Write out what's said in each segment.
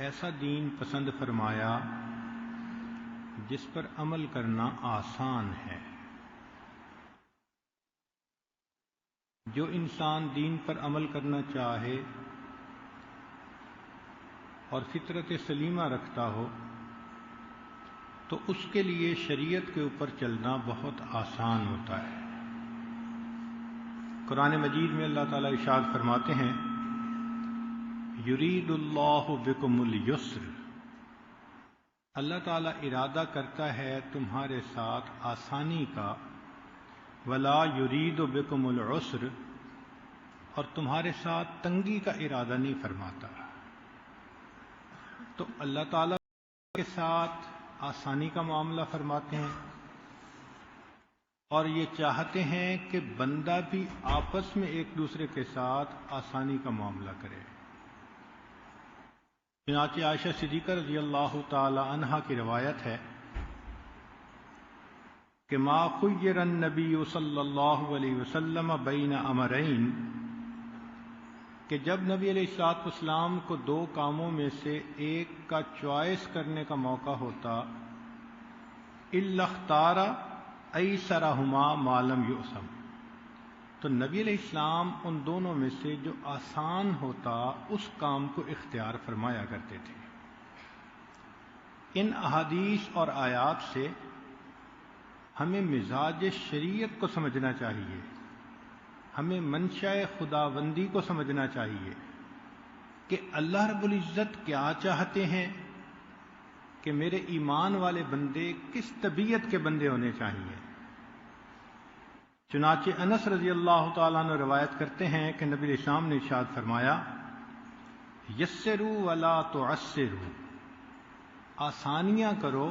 ایسا دین پسند فرمایا جس پر عمل کرنا آسان ہے۔ جو انسان دین پر عمل کرنا چاہے اور فطرت سلیمہ رکھتا ہو تو اس کے لیے شریعت کے اوپر چلنا بہت آسان ہوتا ہے۔ قرآن مجید میں اللہ تعالیٰ ارشاد فرماتے ہیں یرید اللہ بکم الیسر، اللہ تعالیٰ ارادہ کرتا ہے تمہارے ساتھ آسانی کا، ولا یرید بکم العسر، اور تمہارے ساتھ تنگی کا ارادہ نہیں فرماتا۔ تو اللہ تعالیٰ کے ساتھ آسانی کا معاملہ فرماتے ہیں اور یہ چاہتے ہیں کہ بندہ بھی آپس میں ایک دوسرے کے ساتھ آسانی کا معاملہ کرے۔ چنانچہ عائشہ صدیقہ رضی اللہ تعالی عنہا کی روایت ہے کہ ما خیر النبی صلی اللہ علیہ وسلم بین امرین، کہ جب نبی علیہ الصلوۃ والسلام کو دو کاموں میں سے ایک کا چوائس کرنے کا موقع ہوتا، الا اختار ایسرہما ما لم یؤثم، تو نبی علیہ السلام ان دونوں میں سے جو آسان ہوتا اس کام کو اختیار فرمایا کرتے تھے۔ ان احادیث اور آیات سے ہمیں مزاج شریعت کو سمجھنا چاہیے، ہمیں منشاء خداوندی کو سمجھنا چاہیے کہ اللہ رب العزت کیا چاہتے ہیں، کہ میرے ایمان والے بندے کس طبیعت کے بندے ہونے چاہیے۔ چنانچہ انس رضی اللہ تعالیٰ عنہ روایت کرتے ہیں کہ نبی علیہ السلام نے ارشاد فرمایا یسروا ولا تعسروا، آسانیاں کرو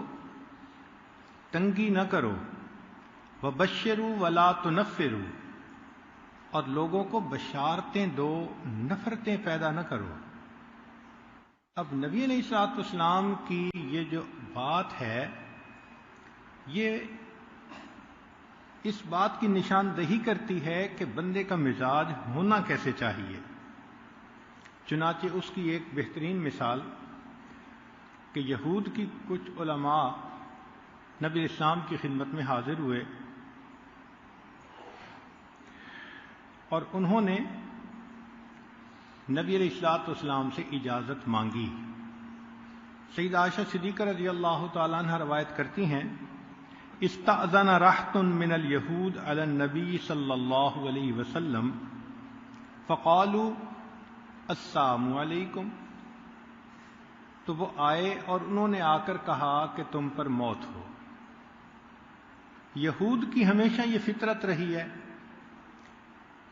تنگی نہ کرو، وبشروا ولا تنفروا، اور لوگوں کو بشارتیں دو نفرتیں پیدا نہ کرو۔ اب نبی علیہ الصلوۃ والسلام کی یہ جو بات ہے یہ اس بات کی نشاندہی کرتی ہے کہ بندے کا مزاج ہونا کیسے چاہیے۔ چنانچہ اس کی ایک بہترین مثال کہ یہود کی کچھ علماء نبی اسلام کی خدمت میں حاضر ہوئے اور انہوں نے نبی علیہ الصلوۃ والسلام سے اجازت مانگی۔ سیدہ عائشہ صدیقہ رضی اللہ تعالیٰ عنہ روایت کرتی ہیں استأذن رہط من الیہود علی النبی صلی اللہ علیہ وسلم فقالوا السلام علیکم، تو وہ آئے اور انہوں نے آ کر کہا کہ تم پر موت ہو۔ یہود کی ہمیشہ یہ فطرت رہی ہے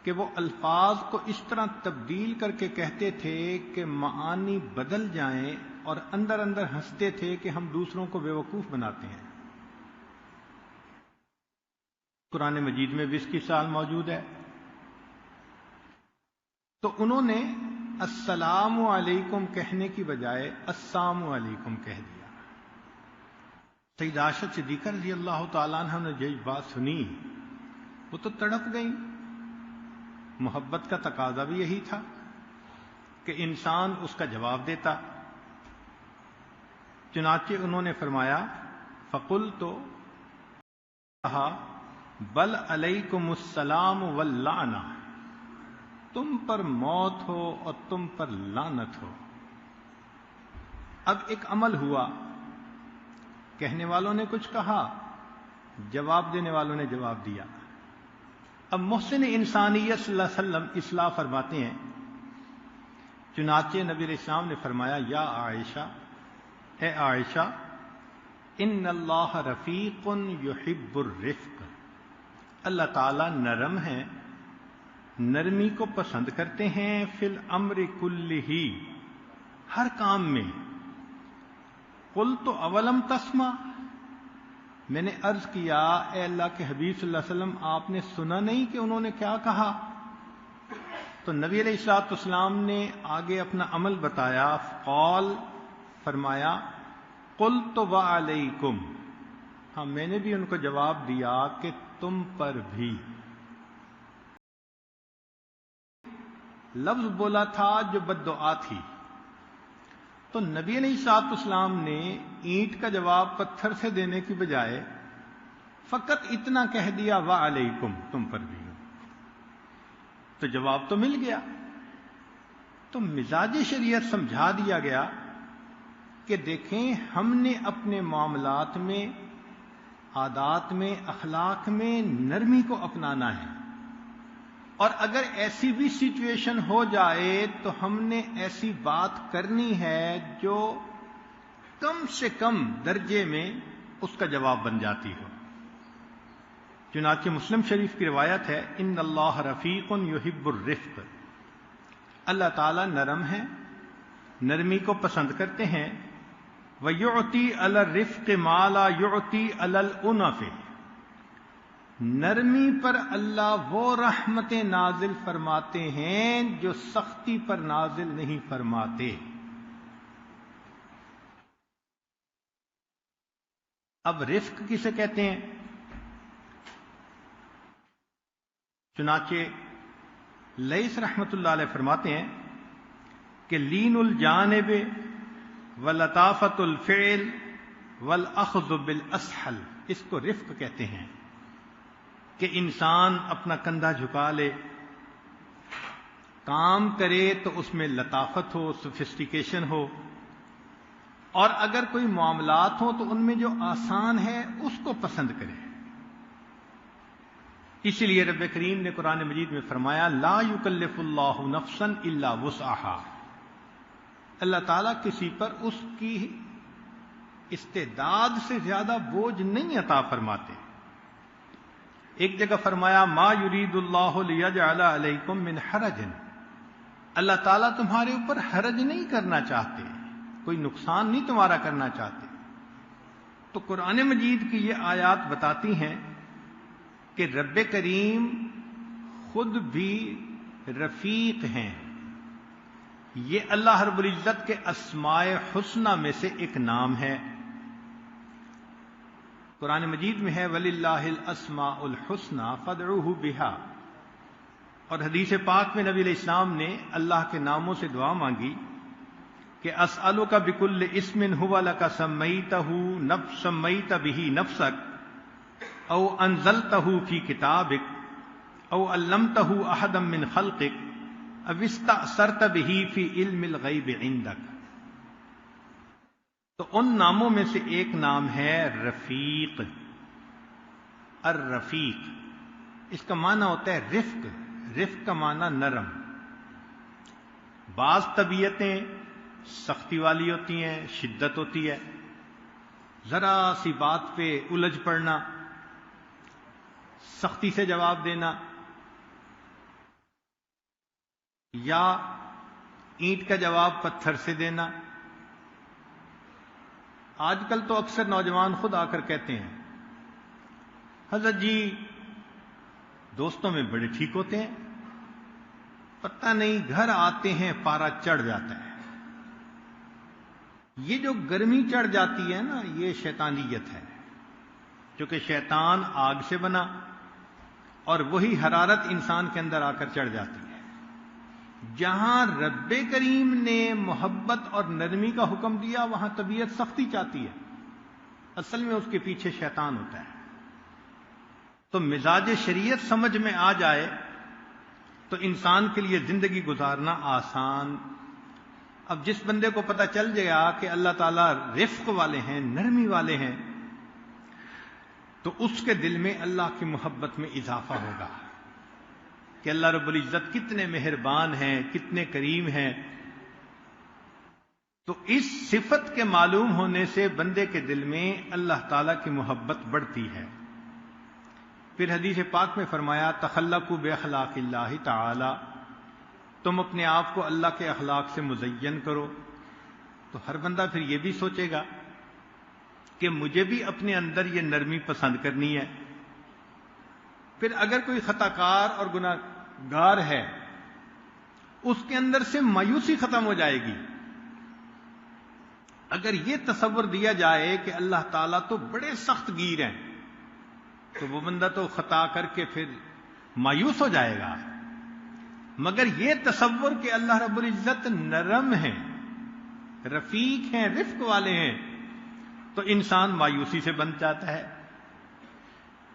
کہ وہ الفاظ کو اس طرح تبدیل کر کے کہتے تھے کہ معانی بدل جائیں، اور اندر اندر ہنستے تھے کہ ہم دوسروں کو بیوقوف بناتے ہیں۔ قرآن مجید میں بھی اس کی مثال موجود ہے۔ تو انہوں نے السلام علیکم کہنے کی بجائے السلام علیکم کہہ دیا۔ سیدہ عائشہ صدیقہ رضی اللہ تعالیٰ عنہ نے یہ بات سنی وہ تو تڑپ گئیں۔ محبت کا تقاضا بھی یہی تھا کہ انسان اس کا جواب دیتا۔ چنانچہ انہوں نے فرمایا فقلت، کہا بل علیکم السلام واللعنہ، تم پر موت ہو اور تم پر لعنت ہو۔ اب ایک عمل ہوا، کہنے والوں نے کچھ کہا، جواب دینے والوں نے جواب دیا۔ اب محسن انسانیت صلی اللہ علیہ وسلم اصلاح فرماتے ہیں۔ چنانچہ نبی علیہ السلام نے فرمایا یا عائشہ، اے عائشہ، ان اللہ رفیق یحب الرفق، اللہ تعالیٰ نرم ہے، نرمی کو پسند کرتے ہیں، فی الامر کلہ، ہر کام میں۔ قلت اولم تسمع، میں نے عرض کیا اے اللہ کے حبیب صلی اللہ علیہ وسلم آپ نے سنا نہیں کہ انہوں نے کیا کہا؟ تو نبی علیہ الصلوۃ والسلام نے آگے اپنا عمل بتایا، قال، فرمایا قلت وعلیکم، ہاں میں نے بھی ان کو جواب دیا کہ تم پر بھی۔ لفظ بولا تھا جو بد دعا تھی، تو نبی علیہ الصلوۃ والسلام نے اینٹ کا جواب پتھر سے دینے کی بجائے فقط اتنا کہہ دیا وعلیکم، تم پر بھی ہو، تو جواب تو مل گیا۔ تو مزاج شریعت سمجھا دیا گیا کہ دیکھیں ہم نے اپنے معاملات میں، عادات میں، اخلاق میں نرمی کو اپنانا ہے، اور اگر ایسی بھی سچویشن ہو جائے تو ہم نے ایسی بات کرنی ہے جو کم سے کم درجے میں اس کا جواب بن جاتی ہو۔ چنانچہ مسلم شریف کی روایت ہے، ان اللہ رفیق یحب الرفق، اللہ تعالیٰ نرم ہے، نرمی کو پسند کرتے ہیں۔ وَيُعْطِي عَلَى الرِّفْقِ مَا لَا يُعْطِي عَلَى الْأُنَفِ، نرمی پر اللہ وہ رحمتیں نازل فرماتے ہیں جو سختی پر نازل نہیں فرماتے۔ اب رفق کسے کہتے ہیں؟ چنانچہ لیث رحمت اللہ علیہ فرماتے ہیں کہ لین الجانب ولطافت الفعل والاخذ بالاسحل، اس کو رفق کہتے ہیں کہ انسان اپنا کندھا جھکا لے، کام کرے تو اس میں لطافت ہو، سوفسٹیکیشن ہو، اور اگر کوئی معاملات ہوں تو ان میں جو آسان ہے اس کو پسند کرے۔ اسی لیے رب کریم نے قرآن مجید میں فرمایا لا یکلف اللہ نفسا الا وسعها، اللہ تعالیٰ کسی پر اس کی استعداد سے زیادہ بوجھ نہیں عطا فرماتے۔ ایک جگہ فرمایا ما یرید اللہ لیجعل علیکم من حرج، اللہ تعالیٰ تمہارے اوپر حرج نہیں کرنا چاہتے، کوئی نقصان نہیں تمہارا کرنا چاہتے۔ تو قرآن مجید کی یہ آیات بتاتی ہیں کہ رب کریم خود بھی رفیق ہیں۔ یہ اللہ رب العزت کے اسماء حسنہ میں سے ایک نام ہے۔ قرآن مجید میں ہے وَلِلَّهِ الْأَسْمَاءُ الْحُسْنَى فَادْعُوهُ بِهَا، اور حدیث پاک میں نبی علیہ السلام نے اللہ کے ناموں سے دعا مانگی کہ أَسْأَلُكَ بِكُلِّ اسْمٍ هُوَ لَكَ سَمَّيْتَهُ سَمَّيْتَ بِهِ نَفْسَكَ او انزلته فی کتابک او علمته احدا من خلقک او استأثرت به فی علم الغیب عندک۔ تو ان ناموں میں سے ایک نام ہے رفیق، الرفیق، اس کا معنی ہوتا ہے رفق، رفق کا معنی نرم۔ بعض طبیعتیں سختی والی ہوتی ہیں، شدت ہوتی ہے، ذرا سی بات پہ الجھ پڑنا، سختی سے جواب دینا، یا اینٹ کا جواب پتھر سے دینا۔ آج کل تو اکثر نوجوان خود آ کر کہتے ہیں حضرت جی دوستوں میں بڑے ٹھیک ہوتے ہیں، پتہ نہیں گھر آتے ہیں پارا چڑھ جاتا ہے۔ یہ جو گرمی چڑھ جاتی ہے نا، یہ شیطانیت ہے، کیونکہ شیطان آگ سے بنا اور وہی حرارت انسان کے اندر آ کر چڑھ جاتی ہے۔ جہاں رب کریم نے محبت اور نرمی کا حکم دیا وہاں طبیعت سختی چاہتی ہے، اصل میں اس کے پیچھے شیطان ہوتا ہے۔ تو مزاج شریعت سمجھ میں آ جائے تو انسان کے لیے زندگی گزارنا آسان۔ اب جس بندے کو پتہ چل جائے کہ اللہ تعالیٰ رفق والے ہیں، نرمی والے ہیں، تو اس کے دل میں اللہ کی محبت میں اضافہ ہوگا کہ اللہ رب العزت کتنے مہربان ہیں، کتنے کریم ہیں۔ تو اس صفت کے معلوم ہونے سے بندے کے دل میں اللہ تعالیٰ کی محبت بڑھتی ہے۔ پھر حدیث پاک میں فرمایا تخلقوا باخلاق اللہ تعالی، تم اپنے آپ کو اللہ کے اخلاق سے مزین کرو۔ تو ہر بندہ پھر یہ بھی سوچے گا کہ مجھے بھی اپنے اندر یہ نرمی پسند کرنی ہے۔ پھر اگر کوئی خطا کار اور گناہ گار ہے، اس کے اندر سے مایوسی ختم ہو جائے گی۔ اگر یہ تصور دیا جائے کہ اللہ تعالیٰ تو بڑے سخت گیر ہیں، تو وہ بندہ تو خطا کر کے پھر مایوس ہو جائے گا۔ مگر یہ تصور کہ اللہ رب العزت نرم ہیں، رفیق ہیں، رفق والے ہیں، تو انسان مایوسی سے بن جاتا ہے۔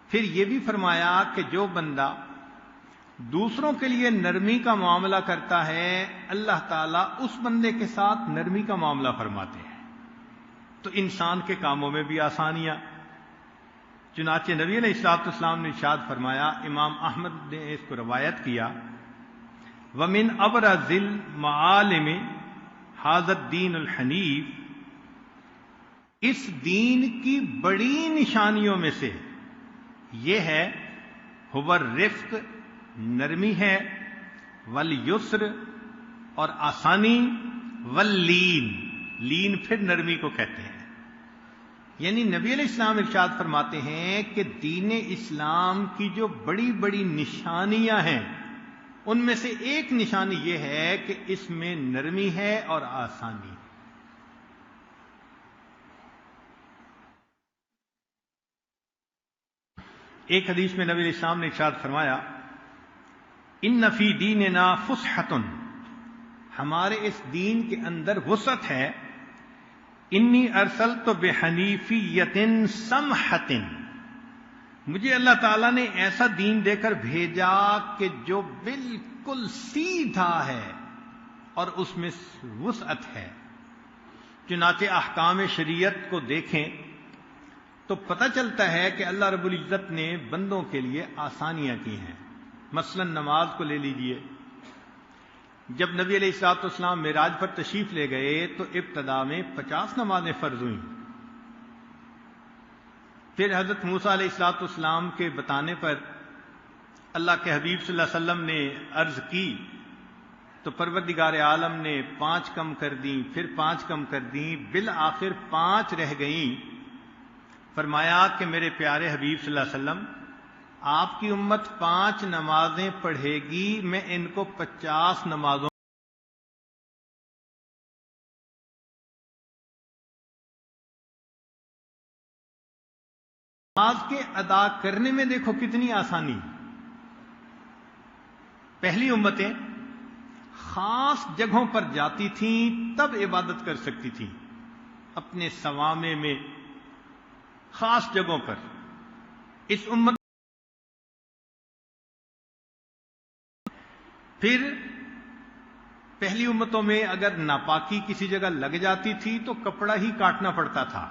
پھر یہ بھی فرمایا کہ جو بندہ دوسروں کے لیے نرمی کا معاملہ کرتا ہے، اللہ تعالیٰ اس بندے کے ساتھ نرمی کا معاملہ فرماتے ہیں، تو انسان کے کاموں میں بھی آسانیاں۔ چنانچہ نبی علیہ الصلوۃ والسلام نے ارشاد فرمایا، امام احمد نے اس کو روایت کیا، وَمِنْ أَبْرَزِ الْمَعَالِمِ هَذَا الدِّينُ الْحَنِيفُ، اس دین کی بڑی نشانیوں میں سے یہ ہے، هُوَ الرِّفْقُ، نرمی ہے، وَالْيُسْرُ، اور آسانی، وَاللِّينُ، لین پھر نرمی کو کہتے ہیں۔ یعنی نبی علیہ السلام ارشاد فرماتے ہیں کہ دین اسلام کی جو بڑی بڑی نشانیاں ہیں، ان میں سے ایک نشانی یہ ہے کہ اس میں نرمی ہے اور آسانی۔ ایک حدیث میں نبی علیہ السلام نے ارشاد فرمایا، ان فی دیننا فسحۃ، ہمارے اس دین کے اندر وسعت ہے، انی ارسلت بحنیفیۃ سمحۃ، مجھے اللہ تعالیٰ نے ایسا دین دے کر بھیجا کہ جو بالکل سیدھا ہے اور اس میں وسعت ہے۔ چنانچہ احکام شریعت کو دیکھیں تو پتہ چلتا ہے کہ اللہ رب العزت نے بندوں کے لیے آسانیاں کی ہیں۔ مثلا نماز کو لے لیجئے، جب نبی علیہ الصلوۃ والسلام معراج پر تشریف لے گئے تو ابتدا میں 50 نمازیں فرض ہوئیں۔ پھر حضرت موسیٰ علیہ الصلوۃ والسلام کے بتانے پر اللہ کے حبیب صلی اللہ علیہ وسلم نے عرض کی تو پروردگار عالم نے 5 کم کر دیں، پھر 5 کم کر دیں، بالآخر 5 رہ گئیں۔ فرمایا کہ میرے پیارے حبیب صلی اللہ علیہ وسلم، آپ کی امت 5 نمازیں پڑھے گی، میں ان کو 50 نمازوں نماز کے ادا کرنے میں دیکھو کتنی آسانی۔ پہلی امتیں خاص جگہوں پر جاتی تھیں تب عبادت کر سکتی تھیں، اپنے صوامع میں خاص جگہوں پر۔ اس امت پھر پہلی امتوں میں اگر ناپاکی کسی جگہ لگ جاتی تھی تو کپڑا ہی کاٹنا پڑتا تھا۔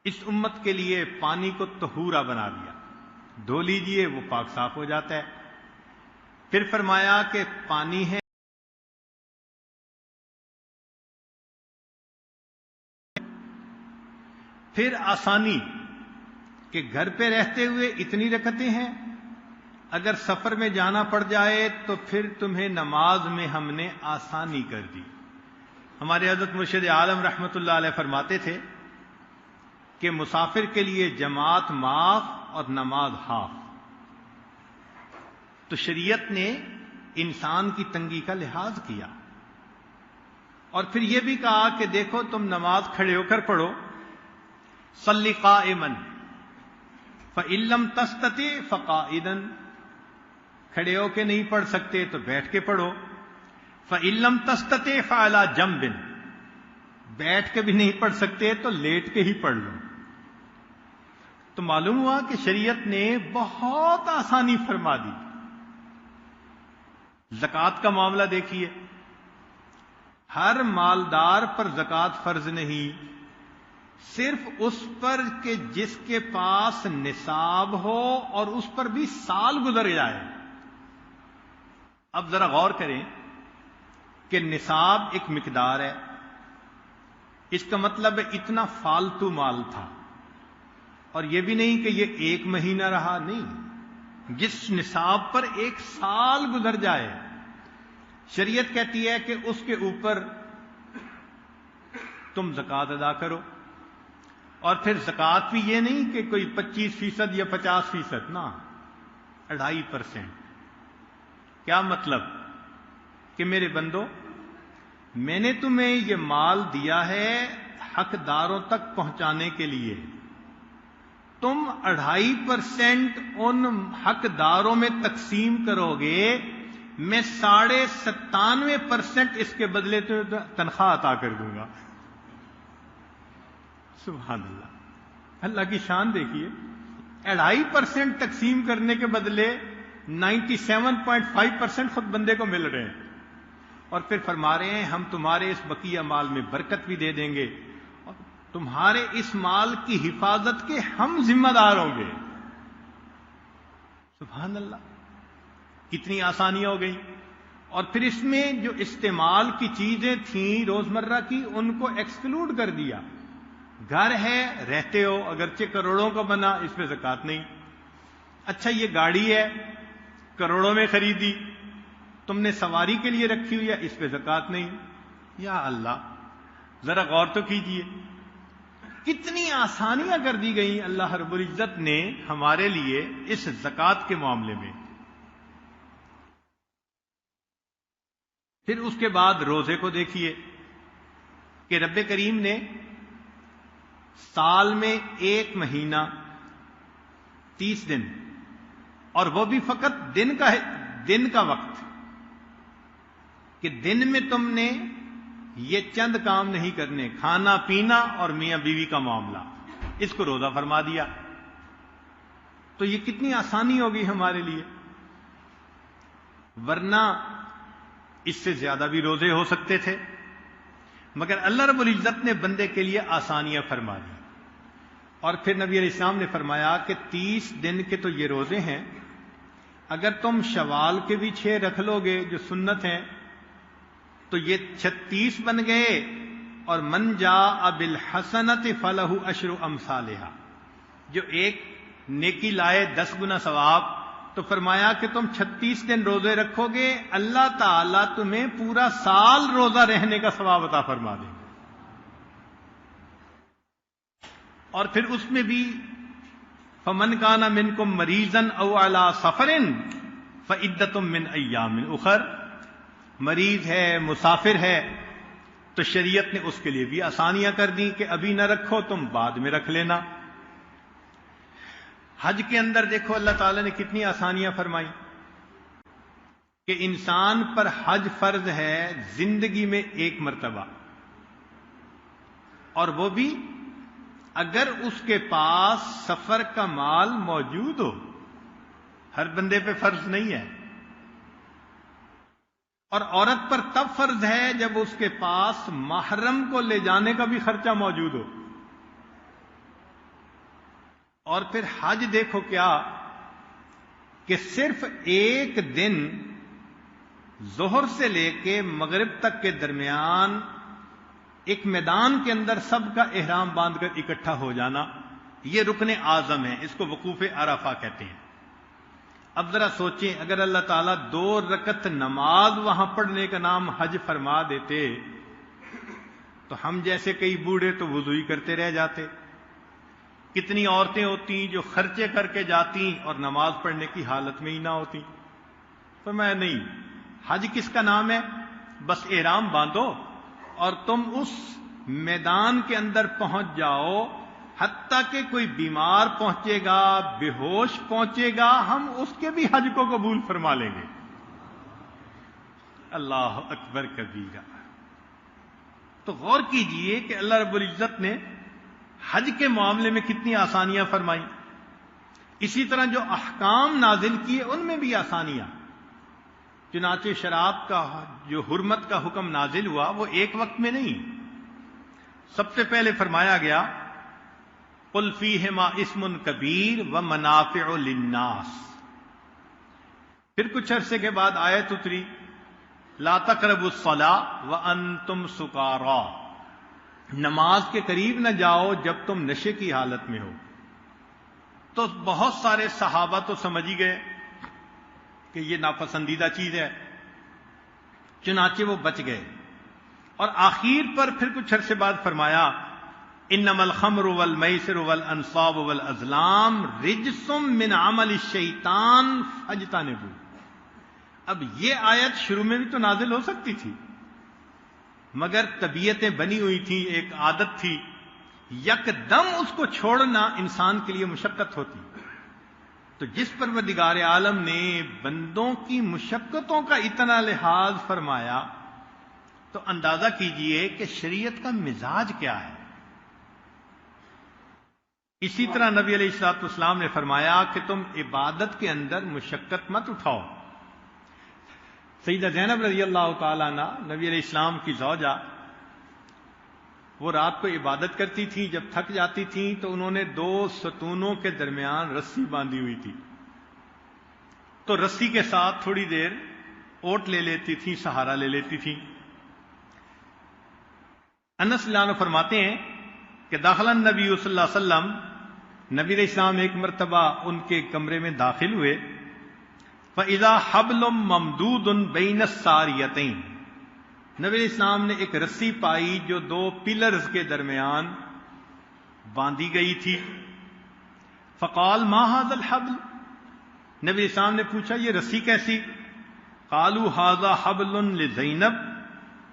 اس امت کے لیے پانی کو طہورا بنا دیا، دھو لیجئے وہ پاک صاف ہو جاتا ہے۔ پھر فرمایا کہ پانی ہے پھر آسانی کہ گھر پہ رہتے ہوئے اتنی رکعتیں ہیں، اگر سفر میں جانا پڑ جائے تو پھر تمہیں نماز میں ہم نے آسانی کر دی۔ ہمارے حضرت مرشد عالم رحمۃ اللہ علیہ فرماتے تھے کہ مسافر کے لیے جماعت معاف اور نماز ہاف۔ تو شریعت نے انسان کی تنگی کا لحاظ کیا، اور پھر یہ بھی کہا کہ دیکھو تم نماز کھڑے ہو کر پڑھو، صلی قائما فإن لم تستطع فقاعدا، کھڑے ہو کے نہیں پڑھ سکتے تو بیٹھ کے پڑھو، فإن لم تستطع فعلى جنب، بیٹھ کے بھی نہیں پڑھ سکتے تو لیٹ کے ہی پڑھ لو۔ تو معلوم ہوا کہ شریعت نے بہت آسانی فرما دی۔ زکوٰۃ کا معاملہ دیکھیے، ہر مالدار پر زکوٰۃ فرض نہیں، صرف اس پر کہ جس کے پاس نصاب ہو اور اس پر بھی سال گزر جائے۔ اب ذرا غور کریں کہ نصاب ایک مقدار ہے، اس کا مطلب ہے اتنا فالتو مال تھا، اور یہ بھی نہیں کہ یہ 1 مہینہ رہا، نہیں، جس نصاب پر 1 سال گزر جائے، شریعت کہتی ہے کہ اس کے اوپر تم زکوٰۃ ادا کرو۔ اور پھر زکوٰۃ بھی یہ نہیں کہ کوئی 25% یا 50%، نہ، 2.5%۔ کیا مطلب؟ کہ میرے بندو، میں نے تمہیں یہ مال دیا ہے حقداروں تک پہنچانے کے لیے، تم 2.5% ان حقداروں میں تقسیم کرو گے، میں 97.5% اس کے بدلے تو تنخواہ عطا کر دوں گا. سبحان اللہ. اللہ کی شان دیکھیے. 2.5% تقسیم کرنے کے بدلے 97.5% خود بندے کو مل رہے ہیں. اور پھر فرما رہے ہیں ہم تمہارے اس بقیہ مال میں برکت بھی دے دیں گے اور تمہارے اس مال کی حفاظت کے ہم ذمہ دار ہوں گے. سبحان اللہ. کتنی آسانیاں ہو گئی. اور پھر اس میں جو استعمال کی چیزیں تھیں روزمرہ کی ان کو ایکسکلوڈ کر دیا. گھر ہے رہتے ہو اگرچہ کروڑوں کا بنا اس پہ زکوٰۃ نہیں. اچھا یہ گاڑی ہے کروڑوں میں خریدی تم نے سواری کے لیے رکھی ہوئی ہے اس پہ زکوٰۃ نہیں. یا اللہ ذرا غور تو کیجئے کتنی آسانیاں کر دی گئی اللہ رب العزت نے ہمارے لیے اس زکوٰۃ کے معاملے میں. پھر اس کے بعد روزے کو دیکھیے کہ رب کریم نے سال میں 1 مہینہ 30 دن اور وہ بھی فقط دن کا وقت کہ دن میں تم نے یہ چند کام نہیں کرنے کھانا پینا اور میاں بیوی کا معاملہ اس کو روزہ فرما دیا. تو یہ کتنی آسانی ہوگی ہمارے لیے. ورنہ اس سے زیادہ بھی روزے ہو سکتے تھے مگر اللہ رب العزت نے بندے کے لیے آسانیاں فرما دی. اور پھر نبی علیہ السلام نے فرمایا کہ 30 دن کے تو یہ روزے ہیں اگر تم شوال کے بھی 6 رکھ لو گے جو سنت ہیں تو یہ 36 بن گئے. اور من جاء بالحسنۃ فلہ عشر امثالھا جو ایک نیکی لائے 10 گنا ثواب. تو فرمایا کہ تم 36 دن روزے رکھو گے اللہ تعالیٰ تمہیں پورا سال روزہ رہنے کا ثواب عطا فرما دیں گے. اور پھر اس میں بھی فمن کان منکم مریضا او علی سفر فعدۃ من ایام اخر. مریض ہے مسافر ہے تو شریعت نے اس کے لیے بھی آسانیاں کر دی کہ ابھی نہ رکھو تم بعد میں رکھ لینا. حج کے اندر دیکھو اللہ تعالیٰ نے کتنی آسانیاں فرمائی کہ انسان پر حج فرض ہے زندگی میں 1 مرتبہ اور وہ بھی اگر اس کے پاس سفر کا مال موجود ہو. ہر بندے پہ فرض نہیں ہے. اور عورت پر تب فرض ہے جب اس کے پاس محرم کو لے جانے کا بھی خرچہ موجود ہو. اور پھر حج دیکھو کیا کہ صرف 1 دن ظہر سے لے کے مغرب تک کے درمیان ایک میدان کے اندر سب کا احرام باندھ کر اکٹھا ہو جانا یہ رکن اعظم ہے. اس کو وقوف عرفہ کہتے ہیں. اب ذرا سوچیں اگر اللہ تعالیٰ 2 رکعت نماز وہاں پڑھنے کا نام حج فرما دیتے تو ہم جیسے کئی بوڑھے تو وضو ہی کرتے رہ جاتے. کتنی عورتیں ہوتی جو خرچے کر کے جاتی اور نماز پڑھنے کی حالت میں ہی نہ ہوتی. تو میں نہیں حج کس کا نام ہے بس احرام باندھو اور تم اس میدان کے اندر پہنچ جاؤ. حتیٰ کہ کوئی بیمار پہنچے گا بے ہوش پہنچے گا ہم اس کے بھی حج کو قبول فرما لیں گے. اللہ اکبر کبیرہ. تو غور کیجئے کہ اللہ رب العزت نے حج کے معاملے میں کتنی آسانیاں فرمائی. اسی طرح جو احکام نازل کیے ان میں بھی آسانیاں. چنانچہ شراب کا جو حرمت کا حکم نازل ہوا وہ 1 وقت میں نہیں. سب سے پہلے فرمایا گیا قل فیہما اسم کبیر ومنافع للناس. پھر کچھ عرصے کے بعد آیت اتری لا تقربوا الصلاۃ وانتم سکارى. نماز کے قریب نہ جاؤ جب تم نشے کی حالت میں ہو. تو بہت سارے صحابہ تو سمجھ ہی گئے کہ یہ ناپسندیدہ چیز ہے چنانچہ وہ بچ گئے. اور آخر پر پھر کچھ عرصے بعد فرمایا انما الخمر والمیسر والانصاب والازلام رجس من عمل الشیطان فاجتنبوہ. اب یہ آیت شروع میں بھی تو نازل ہو سکتی تھی مگر طبیعتیں بنی ہوئی تھیں ایک عادت تھی یک دم اس کو چھوڑنا انسان کے لیے مشقت ہوتی. تو جس پروردگار عالم نے بندوں کی مشقتوں کا اتنا لحاظ فرمایا تو اندازہ کیجئے کہ شریعت کا مزاج کیا ہے۔ اسی طرح نبی علیہ الصلوۃ والسلام نے فرمایا کہ تم عبادت کے اندر مشقت مت اٹھاؤ۔ سیدہ زینب رضی اللہ تعالیٰ عنہ نبی علیہ السلام کی زوجہ، وہ رات کو عبادت کرتی تھیں، جب تھک جاتی تھیں تو انہوں نے 2 ستونوں کے درمیان رسی باندھی ہوئی تھی، تو رسی کے ساتھ تھوڑی دیر اوٹ لے لیتی تھیں، سہارا لے لیتی تھیں۔ انس رضی اللہ عنہ فرماتے ہیں کہ داخل النبی صلی اللہ علیہ وسلم، نبی علیہ السلام ایک مرتبہ ان کے کمرے میں داخل ہوئے، فَإِذَا حَبْلٌ مَمْدُودٌ بَيْنَ السَّارِيَتَيْنِ، نبی علیہ السلام نے ایک رسی پائی جو 2 پلرز کے درمیان باندھی گئی تھی۔ فقال ما هذا الحبل، نبی علیہ السلام نے پوچھا یہ رسی کیسی؟ قالوا هذا حبل لزینب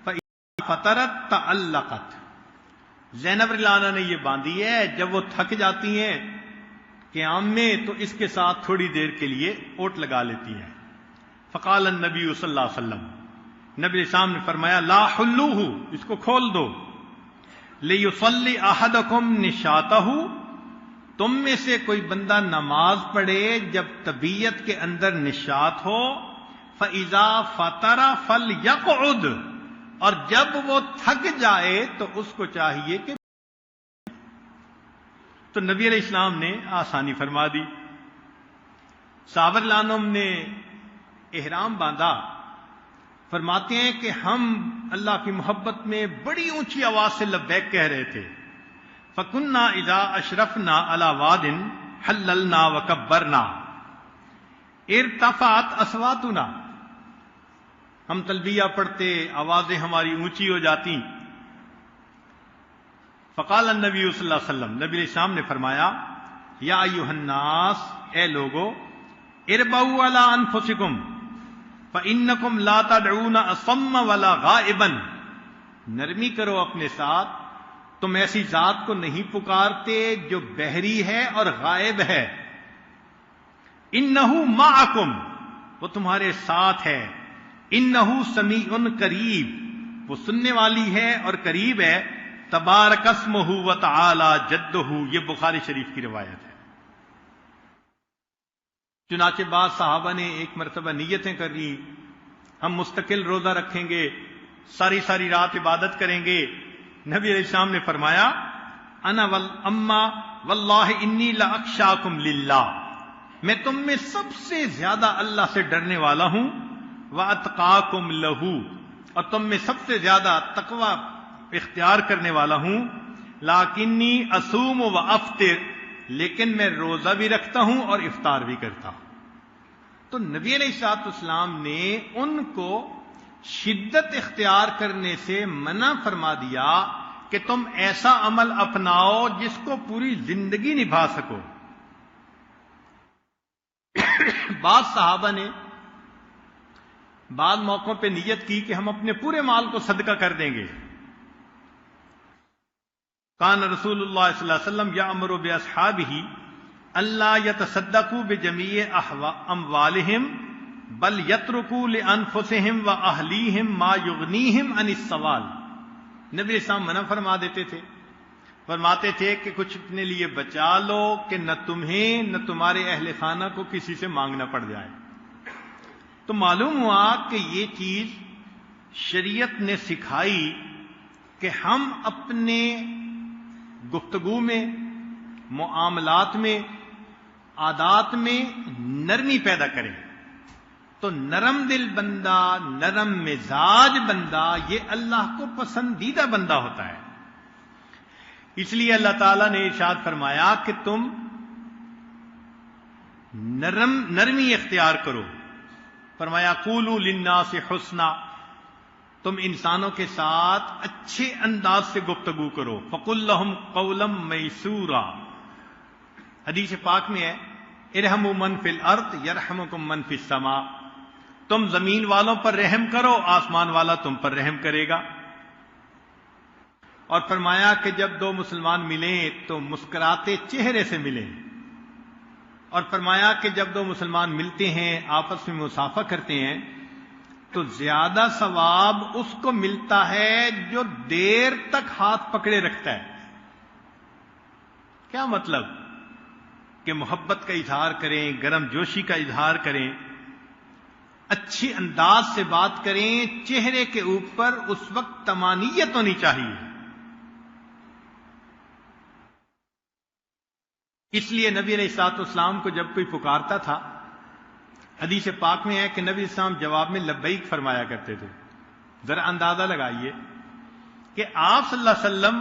فإذا فطرت تعلقت، زینب رضی اللہ عنہا نے یہ باندھی ہے، جب وہ تھک جاتی ہیں قیام میں تو اس کے ساتھ تھوڑی دیر کے لیے اوٹ لگا لیتی ہیں۔ فقال النبی صلی اللہ علیہ وسلم، نبی علیہ السلام نے فرمایا لا حلوہ، اس کو کھول دو، لیصلی احدکم نشاتہ، تم میں سے کوئی بندہ نماز پڑھے جب طبیعت کے اندر نشاط ہو، فاذا فطر فلیقعد، اور جب وہ تھک جائے تو اس کو چاہیے کہ، تو نبی علیہ السلام نے آسانی فرما دی۔ صحابہ رضی اللہ عنہم نے احرام باندھا، فرماتے ہیں کہ ہم اللہ کی محبت میں بڑی اونچی آواز سے لبیک کہہ رہے تھے۔ فَكُنَّا إِذَا أَشْرَفْنَا عَلَى وَادٍ حَلَّلْنَا وَكَبَّرْنَا ارتفعت اصواتنا، ہم تلبیہ پڑھتے آوازیں ہماری اونچی ہو جاتی۔ فقال النبی صلی اللہ علیہ وسلم، نبی علیہ السلام نے فرمایا یا ایھا الناس، اے لوگو، اربعوا علی انفسکم فانکم لا تدعون اصم ولا غائبا، نرمی کرو اپنے ساتھ، تم ایسی ذات کو نہیں پکارتے جو بحری ہے اور غائب ہے، انہ معکم، وہ تمہارے ساتھ ہے، انہ سمیع قریب، وہ سننے والی ہے اور قریب ہے، تبارک اسمہ وتعالی جدہ، یہ بخاری شریف کی روایت ہے۔ چنانچہ بعض صحابہ نے ایک مرتبہ نیتیں کر لی، ہم مستقل روزہ رکھیں گے، ساری ساری رات عبادت کریں گے۔ نبی علیہ السلام نے فرمایا انا اما واللہ انی لاخشاکم للہ، میں تم میں سب سے زیادہ اللہ سے ڈرنے والا ہوں، واتقاکم لہ، اور تم میں سب سے زیادہ تقوی اختیار کرنے والا ہوں، لاکنی اصوم و افطر، لیکن میں روزہ بھی رکھتا ہوں اور افطار بھی کرتا ہوں۔ تو نبی علیہ الصلوۃ والسلام نے ان کو شدت اختیار کرنے سے منع فرما دیا کہ تم ایسا عمل اپناؤ جس کو پوری زندگی نبھا سکو۔ بعض صحابہ نے بعض موقعوں پہ نیت کی کہ ہم اپنے پورے مال کو صدقہ کر دیں گے۔ کان رسول اللہ صلی اللہ علیہ وسلم یأمر باصحابہ الا یتصدقوا بجمیع اموالہم بل یترکوا لانفسہم واہلیہم ما یغنیہم عن السوال، نبی اسلام منع فرما دیتے تھے، فرماتے تھے کہ کچھ اپنے لیے بچا لو کہ نہ تمہیں نہ تمہارے اہل خانہ کو کسی سے مانگنا پڑ جائے۔ تو معلوم ہوا کہ یہ چیز شریعت نے سکھائی کہ ہم اپنے گفتگو میں، معاملات میں، عادات میں نرمی پیدا کریں۔ تو نرم دل بندہ، نرم مزاج بندہ، یہ اللہ کو پسندیدہ بندہ ہوتا ہے۔ اس لیے اللہ تعالیٰ نے ارشاد فرمایا کہ تم نرمی اختیار کرو، فرمایا قولوا للناس حسنا، تم انسانوں کے ساتھ اچھے انداز سے گفتگو کرو، فقل لهم قولا میسورا، حدیث پاک میں ہے ارحموا من فی الارض یرحمکم من فی السماء، تم زمین والوں پر رحم کرو، آسمان والا تم پر رحم کرے گا۔ اور فرمایا کہ جب 2 مسلمان ملیں تو مسکراتے چہرے سے ملیں، اور فرمایا کہ جب دو مسلمان ملتے ہیں آپس میں مصافحہ کرتے ہیں تو زیادہ ثواب اس کو ملتا ہے جو دیر تک ہاتھ پکڑے رکھتا ہے۔ کیا مطلب؟ کہ محبت کا اظہار کریں، گرم جوشی کا اظہار کریں، اچھی انداز سے بات کریں، چہرے کے اوپر اس وقت طمانینت ہونی چاہیے۔ اس لیے نبی علیہ الصلوۃ والسلام کو جب کوئی پکارتا تھا، حدیث پاک میں ہے کہ نبی اسلام جواب میں لبیک فرمایا کرتے تھے۔ ذرا اندازہ لگائیے کہ آپ صلی اللہ علیہ وسلم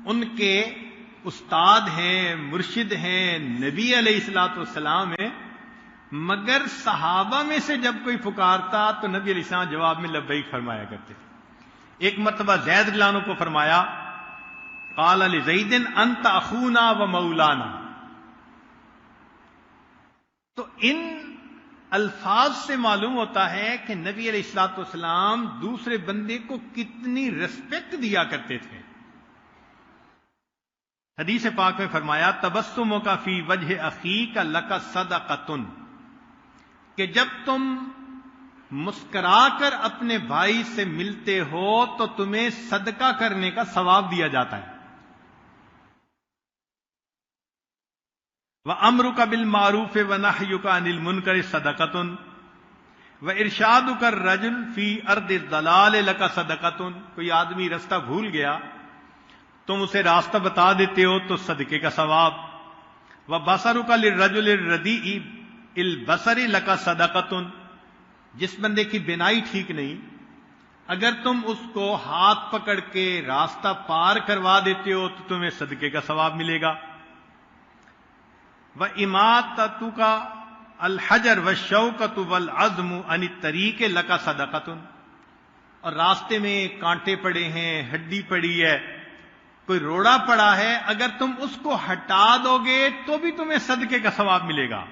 ان کے استاد ہیں، مرشد ہیں، نبی علیہ الصلوۃ والسلام ہیں، مگر صحابہ میں سے جب کوئی پکارتا تو نبی علیہ السلام جواب میں لبیک فرمایا کرتے تھے۔ ایک مرتبہ زید رضی اللہ عنہ کو فرمایا، قال لزید انت اخونا و مولانا۔ تو ان الفاظ سے معلوم ہوتا ہے کہ نبی علیہ الصلوۃ والسلام دوسرے بندے کو کتنی ریسپیکٹ دیا کرتے تھے۔ حدیث پاک میں فرمایا، تبسمک فی وجہ اخیک لک صدقۃ، کہ جب تم مسکرا کر اپنے بھائی سے ملتے ہو تو تمہیں صدقہ کرنے کا ثواب دیا جاتا ہے۔ وَأَمْرُكَ بِالْمَعْرُوفِ وَنَهْيُكَ عَنِ الْمُنكَرِ صَدَقَةٌ وَإِرْشَادُكَ الرَّجُلَ فِي أَرْضِ الضَّلَالِ لَكَ صَدَقَةٌ۔ کوئی آدمی رستہ بھول گیا، تم اسے راستہ بتا دیتے ہو تو صدقے کا ثواب۔ وَبَصَرُكَ لِلرَّجُلِ الرَّدِيءِ الْبَصَرِ لَكَ صَدَقَةٌ۔ جس بندے کی بینائی ٹھیک نہیں، اگر تم اس کو ہاتھ پکڑ کے راستہ پار کروا دیتے ہو تو تمہیں صدقے کا ثواب ملے گا۔ وَإِمَاتَتُكَ الْحَجَرَ وَالشَّوْكَةُ وَالْعَظْمُ عَنِ الطَّرِيقِ لَكَ صَدَقَةٌ۔ اور راستے میں کانٹے پڑے ہیں، ہڈی پڑی ہے، کوئی روڑا پڑا ہے، اگر تم اس کو ہٹا دو گے تو بھی تمہیں صدقے کا ثواب ملے گا۔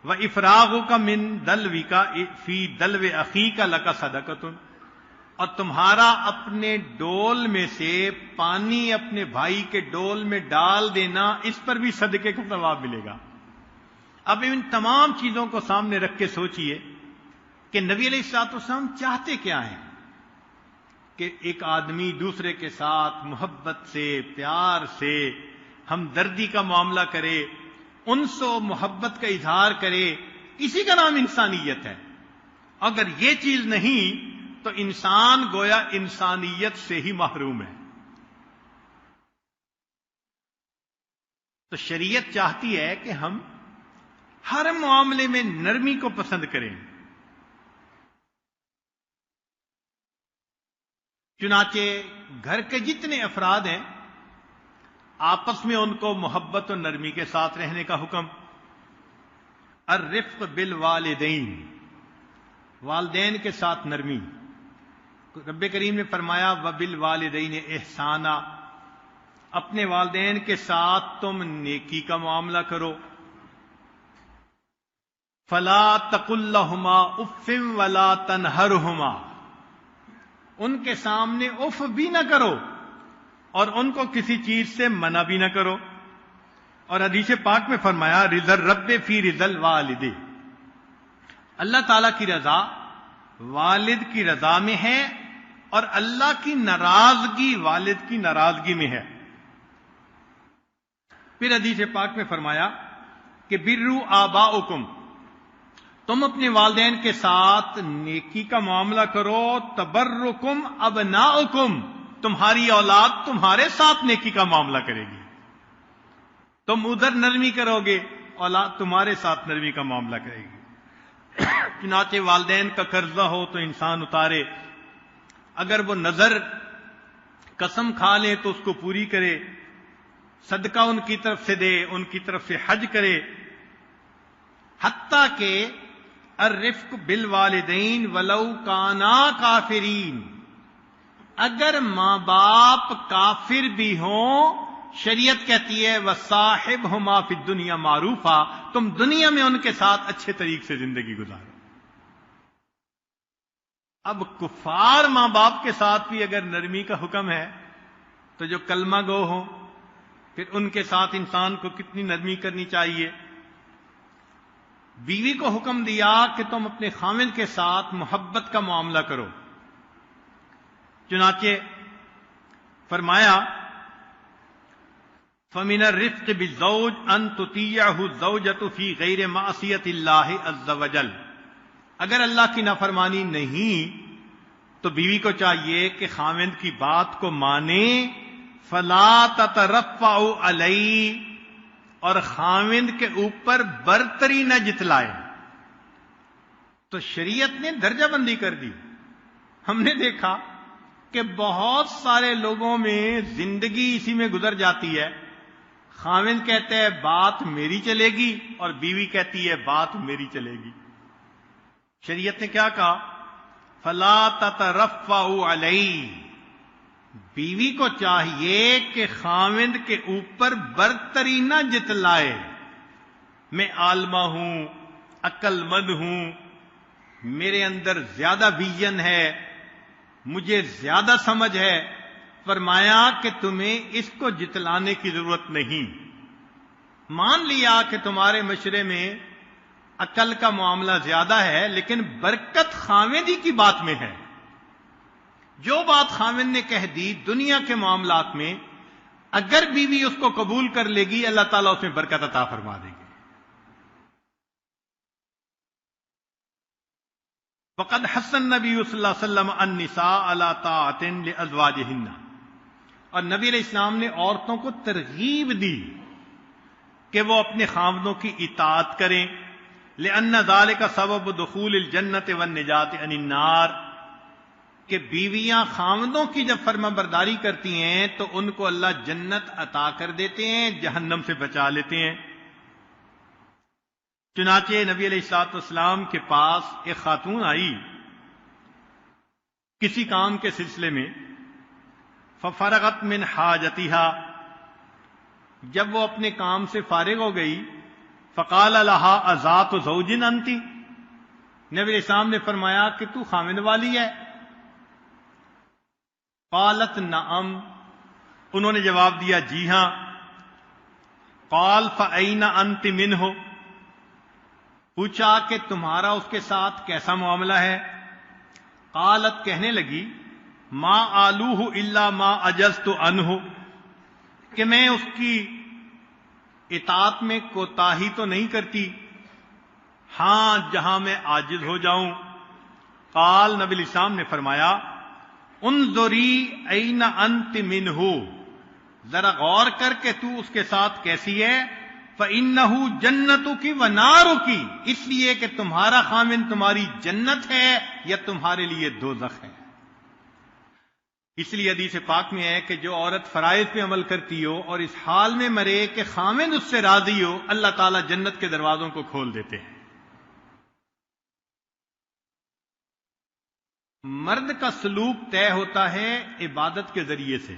وَإِفْرَاغُكَ مِن دَلْوِكَ فِي دَلْوِ أَخِيكَ لَكَ صَدَقَةٌ۔ اور تمہارا اپنے ڈول میں سے پانی اپنے بھائی کے ڈول میں ڈال دینا، اس پر بھی صدقے کا ثواب ملے گا۔ اب ان تمام چیزوں کو سامنے رکھ کے سوچئے کہ نبی علیہ الصلوۃ والسلام چاہتے کیا ہیں؟ کہ ایک آدمی دوسرے کے ساتھ محبت سے، پیار سے، ہمدردی کا معاملہ کرے، انس و محبت کا اظہار کرے، اسی کا نام انسانیت ہے۔ اگر یہ چیز نہیں تو انسان گویا انسانیت سے ہی محروم ہے۔ تو شریعت چاہتی ہے کہ ہم ہر معاملے میں نرمی کو پسند کریں۔ چنانچہ گھر کے جتنے افراد ہیں آپس میں ان کو محبت و نرمی کے ساتھ رہنے کا حکم۔ الرفق بالوالدین، والدین کے ساتھ نرمی۔ رب کریم نے فرمایا وبالوالدین احسانا، اپنے والدین کے ساتھ تم نیکی کا معاملہ کرو۔ فلا تقل لہما اف ولا تنہرہما، ان کے سامنے اف بھی نہ کرو اور ان کو کسی چیز سے منع بھی نہ کرو۔ اور حدیث پاک میں فرمایا رضا الرب فی رضا الوالد، اللہ تعالیٰ کی رضا والد کی رضا میں ہے اور اللہ کی ناراضگی والد کی ناراضگی میں ہے۔ پھر حدیث پاک میں فرمایا کہ برو آباؤکم، تم اپنے والدین کے ساتھ نیکی کا معاملہ کرو، تبرکم ابناؤکم، تمہاری اولاد تمہارے ساتھ نیکی کا معاملہ کرے گی۔ تم ادھر نرمی کرو گے، اولاد تمہارے ساتھ نرمی کا معاملہ کرے گی۔ چنانچہ والدین کا قرضہ ہو تو انسان اتارے، اگر وہ نظر قسم کھا لیں تو اس کو پوری کرے، صدقہ ان کی طرف سے دے، ان کی طرف سے حج کرے، حتیٰ کہ الرفق بالوالدین ولو کانا کافرین، اگر ماں باپ کافر بھی ہوں شریعت کہتی ہے وصاحبہما فی الدنیا معروفا، تم دنیا میں ان کے ساتھ اچھے طریقے سے زندگی گزارو۔ اب کفار ماں باپ کے ساتھ بھی اگر نرمی کا حکم ہے تو جو کلمہ گو ہوں، پھر ان کے ساتھ انسان کو کتنی نرمی کرنی چاہیے. بیوی کو حکم دیا کہ تم اپنے خاوند کے ساتھ محبت کا معاملہ کرو. چنانچہ فرمایا فَمِنَ الرِّفْقِ بِالزَّوْجِ أَن تُطِيعَهُ الزَّوْجَةُ فِي غَيْرِ مَعْصِيَةِ اللَّهِ عَزَّ وَجَلَّ. اگر اللہ کی نافرمانی نہیں تو بیوی کو چاہیے کہ خاوند کی بات کو مانے. فَلَا تَتَرَفَّعُ عَلَيْهِ، اور خاوند کے اوپر برتری نہ جتلائے. تو شریعت نے درجہ بندی کر دی. ہم نے دیکھا کہ بہت سارے لوگوں میں زندگی اسی میں گزر جاتی ہے. خاوند کہتے ہیں بات میری چلے گی اور بیوی کہتی ہے بات میری چلے گی. شریعت نے کیا کہا؟ فَلَا تَتَرَفَّعُ عَلَيْهِ. بیوی کو چاہیے کہ خاوند کے اوپر برتری نہ جتلائے. میں عالمہ ہوں، عقل مند ہوں، میرے اندر زیادہ ویژن ہے، مجھے زیادہ سمجھ ہے. فرمایا کہ تمہیں اس کو جتلانے کی ضرورت نہیں. مان لیا کہ تمہارے مشورے میں عقل کا معاملہ زیادہ ہے، لیکن برکت خاوندی کی بات میں ہے. جو بات خاوند نے کہہ دی دنیا کے معاملات میں، اگر بیوی اس کو قبول کر لے گی اللہ تعالیٰ اس میں برکت عطا فرما دے گی. وقد حث النبی صلی اللہ علیہ وسلم النساء علی طاعۃ لازواجہن، اور نبی علیہ السلام نے عورتوں کو ترغیب دی کہ وہ اپنے خاوندوں کی اطاعت کریں. لأن ذلك سبب دخول الجنت والنجات عن النار، کہ بیویاں خاوندوں کی جب فرما برداری کرتی ہیں تو ان کو اللہ جنت عطا کر دیتے ہیں، جہنم سے بچا لیتے ہیں. چنانچہ نبی علیہ الصلوۃ والسلام کے پاس ایک خاتون آئی کسی کام کے سلسلے میں. ففرغت من حاجتها، جب وہ اپنے کام سے فارغ ہو گئی، فقال لها اذات زوج انت، نبی علیہ السلام نے فرمایا کہ تو خاوند والی ہے؟ قالت نعم، انہوں نے جواب دیا جی ہاں. قال فأین انت منہ، پوچھا کہ تمہارا اس کے ساتھ کیسا معاملہ ہے؟ قالت، کہنے لگی ما آلوہ الا ما عجزت عنہ، کہ میں اس کی اطاعت میں کوتاہی تو نہیں کرتی، ہاں جہاں میں عاجز ہو جاؤں. قال، نبی علیہ السلام نے فرمایا انظری این انت منہ، ذرا غور کر کے تو اس کے ساتھ کیسی ہے. فإنہ جنتک ونارک، اس لیے کہ تمہارا خاوند تمہاری جنت ہے یا تمہارے لیے دوزخ ہے. اس لیے حدیث پاک میں ہے کہ جو عورت فرائض پہ عمل کرتی ہو اور اس حال میں مرے کہ خاوند اس سے راضی ہو، اللہ تعالیٰ جنت کے دروازوں کو کھول دیتے ہیں. مرد کا سلوک طے ہوتا ہے عبادت کے ذریعے سے.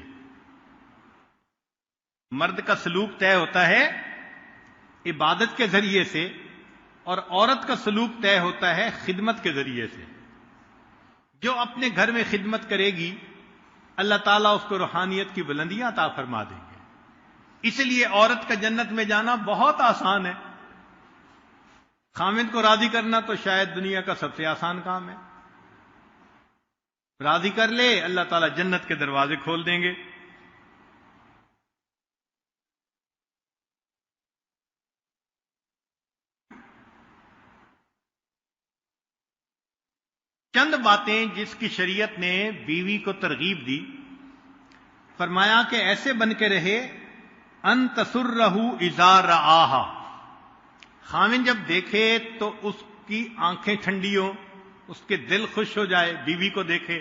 مرد کا سلوک طے ہوتا ہے عبادت کے ذریعے سے، اور عورت کا سلوک طے ہوتا ہے خدمت کے ذریعے سے. جو اپنے گھر میں خدمت کرے گی اللہ تعالیٰ اس کو روحانیت کی بلندیاں عطا فرما دیں گے. اس لیے عورت کا جنت میں جانا بہت آسان ہے. خاوند کو راضی کرنا تو شاید دنیا کا سب سے آسان کام ہے. راضی کر لے اللہ تعالیٰ جنت کے دروازے کھول دیں گے. چند باتیں جس کی شریعت نے بیوی کو ترغیب دی. فرمایا کہ ایسے بن کے رہے ان تسرہ اذا رآہا، خاوند جب دیکھے تو اس کی آنکھیں ٹھنڈی ہوں، اس کے دل خوش ہو جائے بیوی کو دیکھے.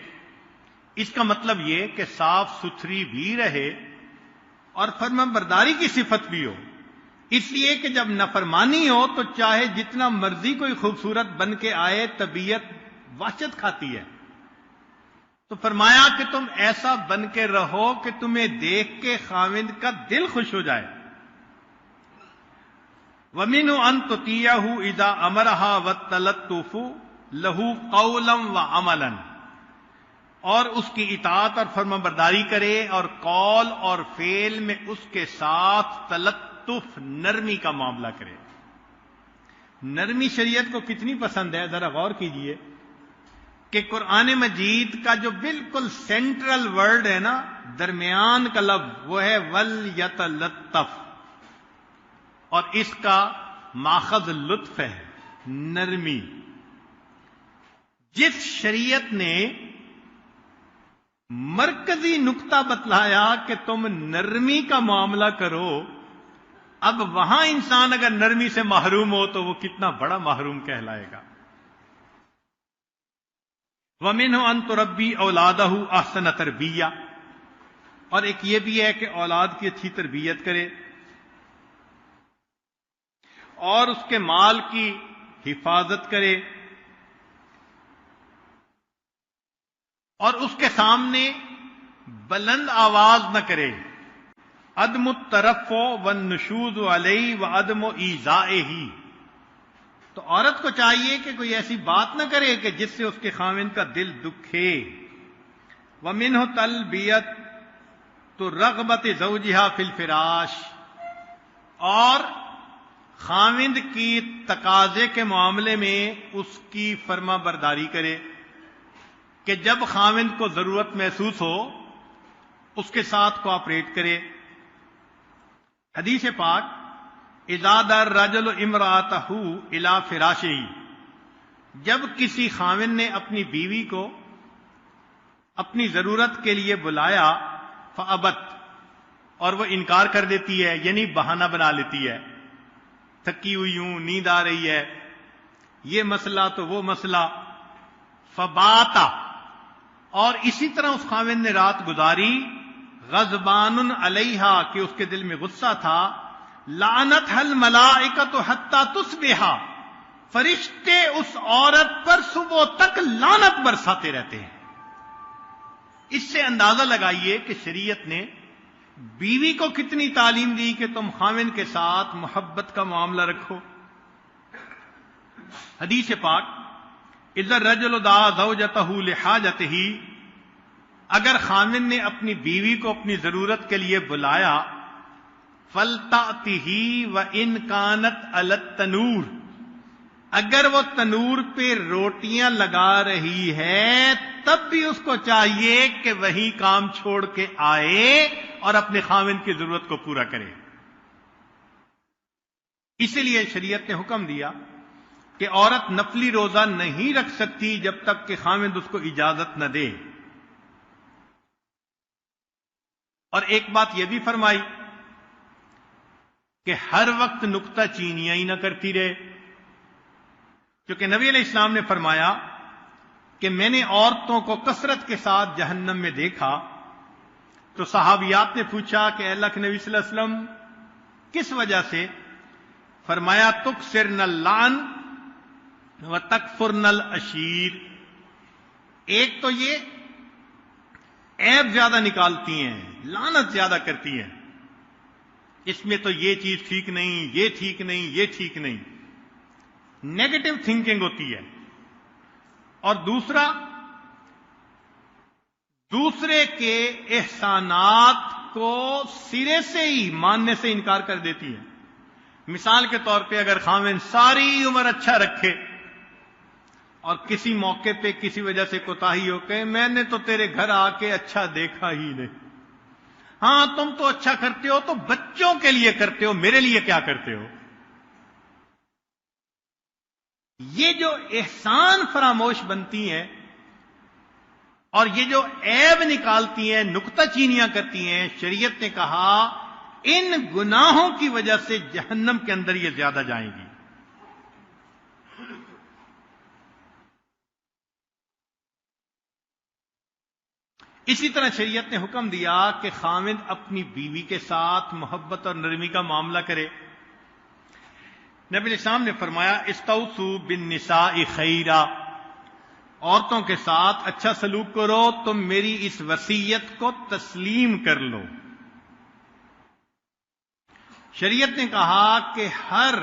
اس کا مطلب یہ کہ صاف ستھری بھی رہے اور فرما برداری کی صفت بھی ہو. اس لیے کہ جب نافرمانی ہو تو چاہے جتنا مرضی کوئی خوبصورت بن کے آئے طبیعت وحشت کھاتی ہے. تو فرمایا کہ تم ایسا بن کے رہو کہ تمہیں دیکھ کے خاوند کا دل خوش ہو جائے. وَمِنْهُ أَن تُطِيعَهُ إِذَا أَمَرَهَا وَالتَّلَطُّفُ لَهُ قَوْلًا وَعَمَلًا، اور اس کی اطاعت اور فرما برداری کرے اور قول اور فعل میں اس کے ساتھ تلطف نرمی کا معاملہ کرے. نرمی شریعت کو کتنی پسند ہے ذرا غور کیجئے کہ قرآن مجید کا جو بالکل سینٹرل ورڈ ہے نا، درمیان کا لفظ، وہ ہے وَلْيَتَلَطَّفْ، اور اس کا ماخذ لطف ہے، نرمی. جس شریعت نے مرکزی نقطہ بتلایا کہ تم نرمی کا معاملہ کرو، اب وہاں انسان اگر نرمی سے محروم ہو تو وہ کتنا بڑا محروم کہلائے گا. وَمِنْهُ أَن تُرَبِّي أَوْلَادَهُ أَحْسَنَ تَرْبِيَّةٍ، اور ایک یہ بھی ہے کہ اولاد کی اچھی تربیت کرے اور اس کے مال کی حفاظت کرے اور اس کے سامنے بلند آواز نہ کرے. عدم الترفع والنشوز علیہ وعدم ایذائہ، تو عورت کو چاہیے کہ کوئی ایسی بات نہ کرے کہ جس سے اس کے خاوند کا دل دکھے. وَمِنْهُ تَلْبِیَةُ رَغْبَةِ زَوْجِهَا فِی الْفِرَاشِ، اور خاوند کی تقاضے کے معاملے میں اس کی فرما برداری کرے کہ جب خاوند کو ضرورت محسوس ہو اس کے ساتھ کوآپریٹ کرے. حدیث پاک اذا دار الرجل امرأته الى فراشه، جب کسی خاوند نے اپنی بیوی کو اپنی ضرورت کے لیے بلایا، فابت، اور وہ انکار کر دیتی ہے، یعنی بہانہ بنا لیتی ہے، تھکی ہوئی ہوں، نیند آ رہی ہے، یہ مسئلہ تو وہ مسئلہ، فباتا، اور اسی طرح اس خاوند نے رات گزاری، غضبان علیہا، کہ اس کے دل میں غصہ تھا، لعنتھا الملائکۃ حتی تصبح، فرشتے اس عورت پر صبح تک لعنت برساتے رہتے ہیں. اس سے اندازہ لگائیے کہ شریعت نے بیوی کو کتنی تعلیم دی کہ تم خاوند کے ساتھ محبت کا معاملہ رکھو. حدیث پاک اذا الرجل دعا زوجته لحاجته، اگر خاوند نے اپنی بیوی کو اپنی ضرورت کے لیے بلایا، فلتأتہ وإن کانت علی التنور، اگر وہ تنور پہ روٹیاں لگا رہی ہے تب بھی اس کو چاہیے کہ وہی کام چھوڑ کے آئے اور اپنے خاوند کی ضرورت کو پورا کرے. اسی لیے شریعت نے حکم دیا کہ عورت نفلی روزہ نہیں رکھ سکتی جب تک کہ خاوند اس کو اجازت نہ دے. اور ایک بات یہ بھی فرمائی کہ ہر وقت نکتہ چینیاں ہی نہ کرتی رہے، کیونکہ نبی علیہ السلام نے فرمایا کہ میں نے عورتوں کو کثرت کے ساتھ جہنم میں دیکھا. تو صحابیات نے پوچھا کہ اے اللہ کے نبی صلی اللہ علیہ وسلم کس وجہ سے؟ فرمایا تکثرن اللعن وتکفرن العشیر، ایک تو یہ عیب زیادہ نکالتی ہیں، لعنت زیادہ کرتی ہیں، اس میں تو یہ چیز ٹھیک نہیں، یہ ٹھیک نہیں، یہ ٹھیک نہیں، نیگیٹو تھنکنگ ہوتی ہے. اور دوسرے کے احسانات کو سرے سے ہی ماننے سے انکار کر دیتی ہے. مثال کے طور پہ اگر خاوند ساری عمر اچھا رکھے اور کسی موقع پہ کسی وجہ سے کوتاہی ہو کہ میں نے تو تیرے گھر آ کے اچھا دیکھا ہی نہیں، ہاں تم تو اچھا کرتے ہو تو بچوں کے لیے کرتے ہو، میرے لیے کیا کرتے ہو؟ یہ جو احسان فراموش بنتی ہیں اور یہ جو عیب نکالتی ہیں، نکتہ چینیاں کرتی ہیں، شریعت نے کہا ان گناہوں کی وجہ سے جہنم کے اندر یہ زیادہ جائیں گی. اسی طرح شریعت نے حکم دیا کہ خاوند اپنی بیوی کے ساتھ محبت اور نرمی کا معاملہ کرے. نبی علیہ السلام نے فرمایا استوصوا بالنساء خیرا، عورتوں کے ساتھ اچھا سلوک کرو، تم میری اس وصیت کو تسلیم کر لو. شریعت نے کہا کہ ہر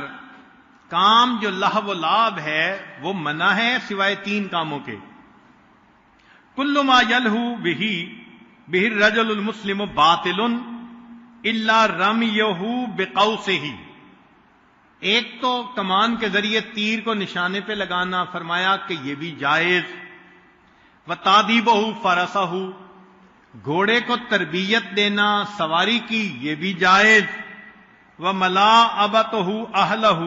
کام جو لہو و لعب ہے وہ منع ہے سوائے 3 کاموں کے. کل ما یلہو بہ الرجل المسلم باطل الا رمیہ بقوسہ. ایک تو کمان کے ذریعے تیر کو نشانے پہ لگانا، فرمایا کہ یہ بھی جائز. وتادیبہ فرسہ، گھوڑے کو تربیت دینا، سواری کی، یہ بھی جائز. وملاعبتہ اہلہ،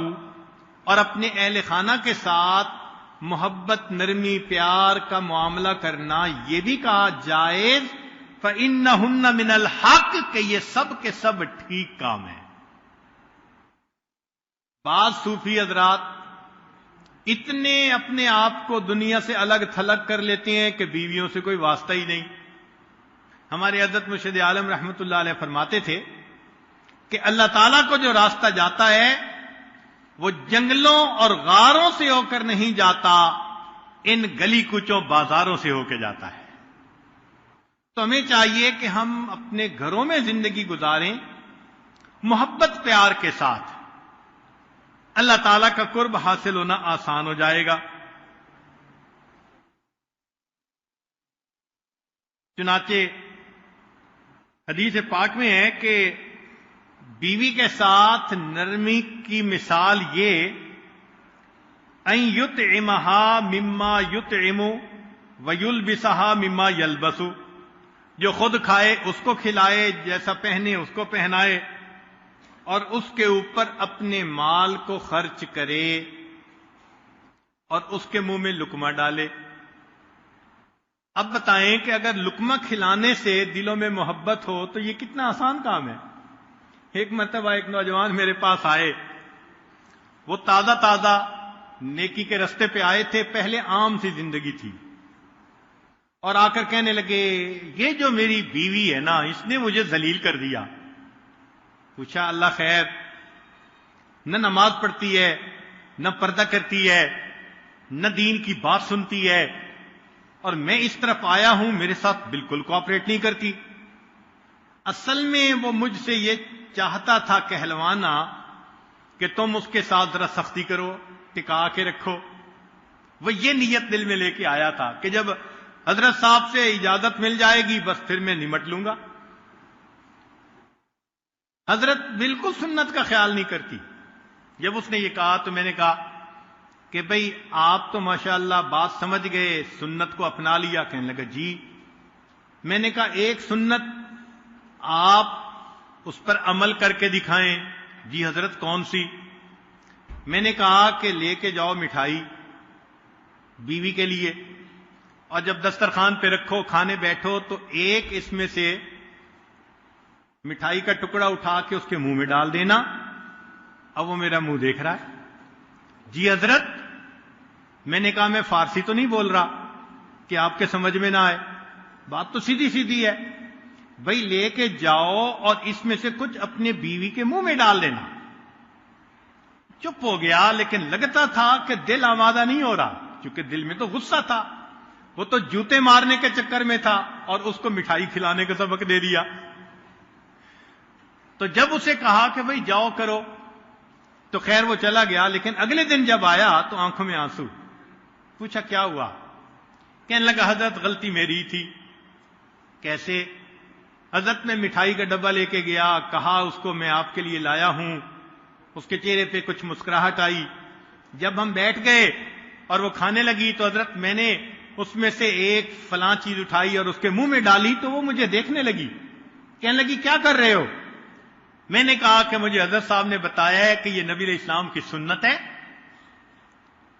اور اپنے اہل خانہ کے ساتھ محبت، نرمی، پیار کا معاملہ کرنا، یہ بھی کہا جائز. فإنہن من الحق، کہ یہ سب کے سب ٹھیک کام ہے. بعض صوفی حضرات اتنے اپنے آپ کو دنیا سے الگ تھلگ کر لیتے ہیں کہ بیویوں سے کوئی واسطہ ہی نہیں. ہمارے حضرت مرشد عالم رحمت اللہ علیہ فرماتے تھے کہ اللہ تعالیٰ کو جو راستہ جاتا ہے وہ جنگلوں اور غاروں سے ہو کر نہیں جاتا، ان گلی کوچوں بازاروں سے ہو کے جاتا ہے. تو ہمیں چاہیے کہ ہم اپنے گھروں میں زندگی گزاریں محبت پیار کے ساتھ. اللہ تعالیٰ کا قرب حاصل ہونا آسان ہو جائے گا. چنانچہ حدیث پاک میں ہے کہ بیوی کے ساتھ نرمی کی مثال یہ، ان یطعمھا مما یطعم ویلبسھا مما یلبس، جو خود کھائے اس کو کھلائے، جیسا پہنے اس کو پہنائے، اور اس کے اوپر اپنے مال کو خرچ کرے اور اس کے منہ میں لقمہ ڈالے. اب بتائیں کہ اگر لقمہ کھلانے سے دلوں میں محبت ہو تو یہ کتنا آسان کام ہے. ایک مرتبہ ایک نوجوان میرے پاس آئے، وہ تازہ تازہ نیکی کے رستے پہ آئے تھے، پہلے عام سی زندگی تھی، اور آ کر کہنے لگے یہ جو میری بیوی ہے نا، اس نے مجھے ذلیل کر دیا. پوچھا اللہ خیر، نہ نماز پڑھتی ہے، نہ پردہ کرتی ہے، نہ دین کی بات سنتی ہے، اور میں اس طرف آیا ہوں میرے ساتھ بالکل کوآپریٹ نہیں کرتی. اصل میں وہ مجھ سے یہ چاہتا تھا کہلوانا کہ تم اس کے ساتھ ذرا سختی کرو، ٹکا کے رکھو. وہ یہ نیت دل میں لے کے آیا تھا کہ جب حضرت صاحب سے اجازت مل جائے گی بس پھر میں نمٹ لوں گا. حضرت بالکل سنت کا خیال نہیں کرتی. جب اس نے یہ کہا تو میں نے کہا کہ بھئی آپ تو ماشاءاللہ بات سمجھ گئے، سنت کو اپنا لیا. کہنے لگا جی. میں نے کہا ایک سنت آپ اس پر عمل کر کے دکھائیں. جی حضرت کون سی؟ میں نے کہا کہ لے کے جاؤ مٹھائی بیوی کے لیے، اور جب دسترخوان پہ رکھو، کھانے بیٹھو، تو ایک اس میں سے مٹھائی کا ٹکڑا اٹھا کے اس کے منہ میں ڈال دینا. اب وہ میرا منہ دیکھ رہا ہے. جی حضرت. میں نے کہا میں فارسی تو نہیں بول رہا کہ آپ کے سمجھ میں نہ آئے، بات تو سیدھی سیدھی ہے. بھائی لے کے جاؤ اور اس میں سے کچھ اپنے بیوی کے منہ میں ڈال دینا. چپ ہو گیا، لیکن لگتا تھا کہ دل آمادہ نہیں ہو رہا، کیونکہ دل میں تو غصہ تھا. وہ تو جوتے مارنے کے چکر میں تھا اور اس کو مٹھائی کھلانے کا سبق دے دیا. تو جب اسے کہا کہ بھئی جاؤ کرو تو خیر وہ چلا گیا. لیکن اگلے دن جب آیا تو آنکھوں میں آنسو. پوچھا کیا ہوا؟ کہنے لگا حضرت غلطی میری تھی. کیسے؟ حضرت نے مٹھائی کا ڈبہ لے کے گیا، کہا اس کو میں آپ کے لیے لایا ہوں. اس کے چہرے پہ کچھ مسکراہٹ آئی. جب ہم بیٹھ گئے اور وہ کھانے لگی تو حضرت میں نے اس میں سے ایک فلاں چیز اٹھائی اور اس کے منہ میں ڈالی تو وہ مجھے دیکھنے لگی. کہنے لگی کیا کر رہے ہو؟ میں نے کہا کہ مجھے حضرت صاحب نے بتایا ہے کہ یہ نبی علیہ السلام کی سنت ہے.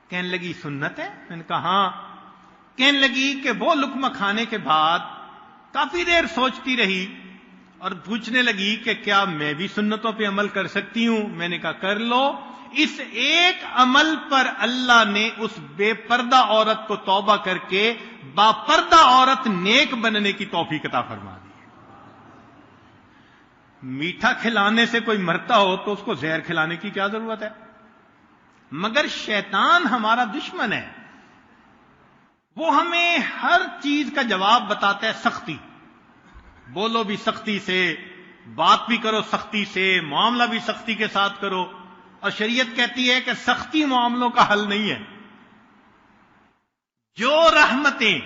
کہنے لگی سنت ہے؟ میں نے کہا ہاں. کہنے لگی کہ وہ لقمہ کھانے کے بعد کافی دیر سوچتی رہی اور پوچھنے لگی کہ کیا میں بھی سنتوں پہ عمل کر سکتی ہوں؟ میں نے کہا کر لو. اس ایک عمل پر اللہ نے اس بے پردہ عورت کو توبہ کر کے باپردہ عورت نیک بننے کی توفیق عطا فرما دی. میٹھا کھلانے سے کوئی مرتا ہو تو اس کو زہر کھلانے کی کیا ضرورت ہے؟ مگر شیطان ہمارا دشمن ہے، وہ ہمیں ہر چیز کا جواب بتاتا ہے سختی. بولو بھی سختی سے، بات بھی کرو سختی سے، معاملہ بھی سختی کے ساتھ کرو. اور شریعت کہتی ہے کہ سختی معاملوں کا حل نہیں ہے. جو رحمتیں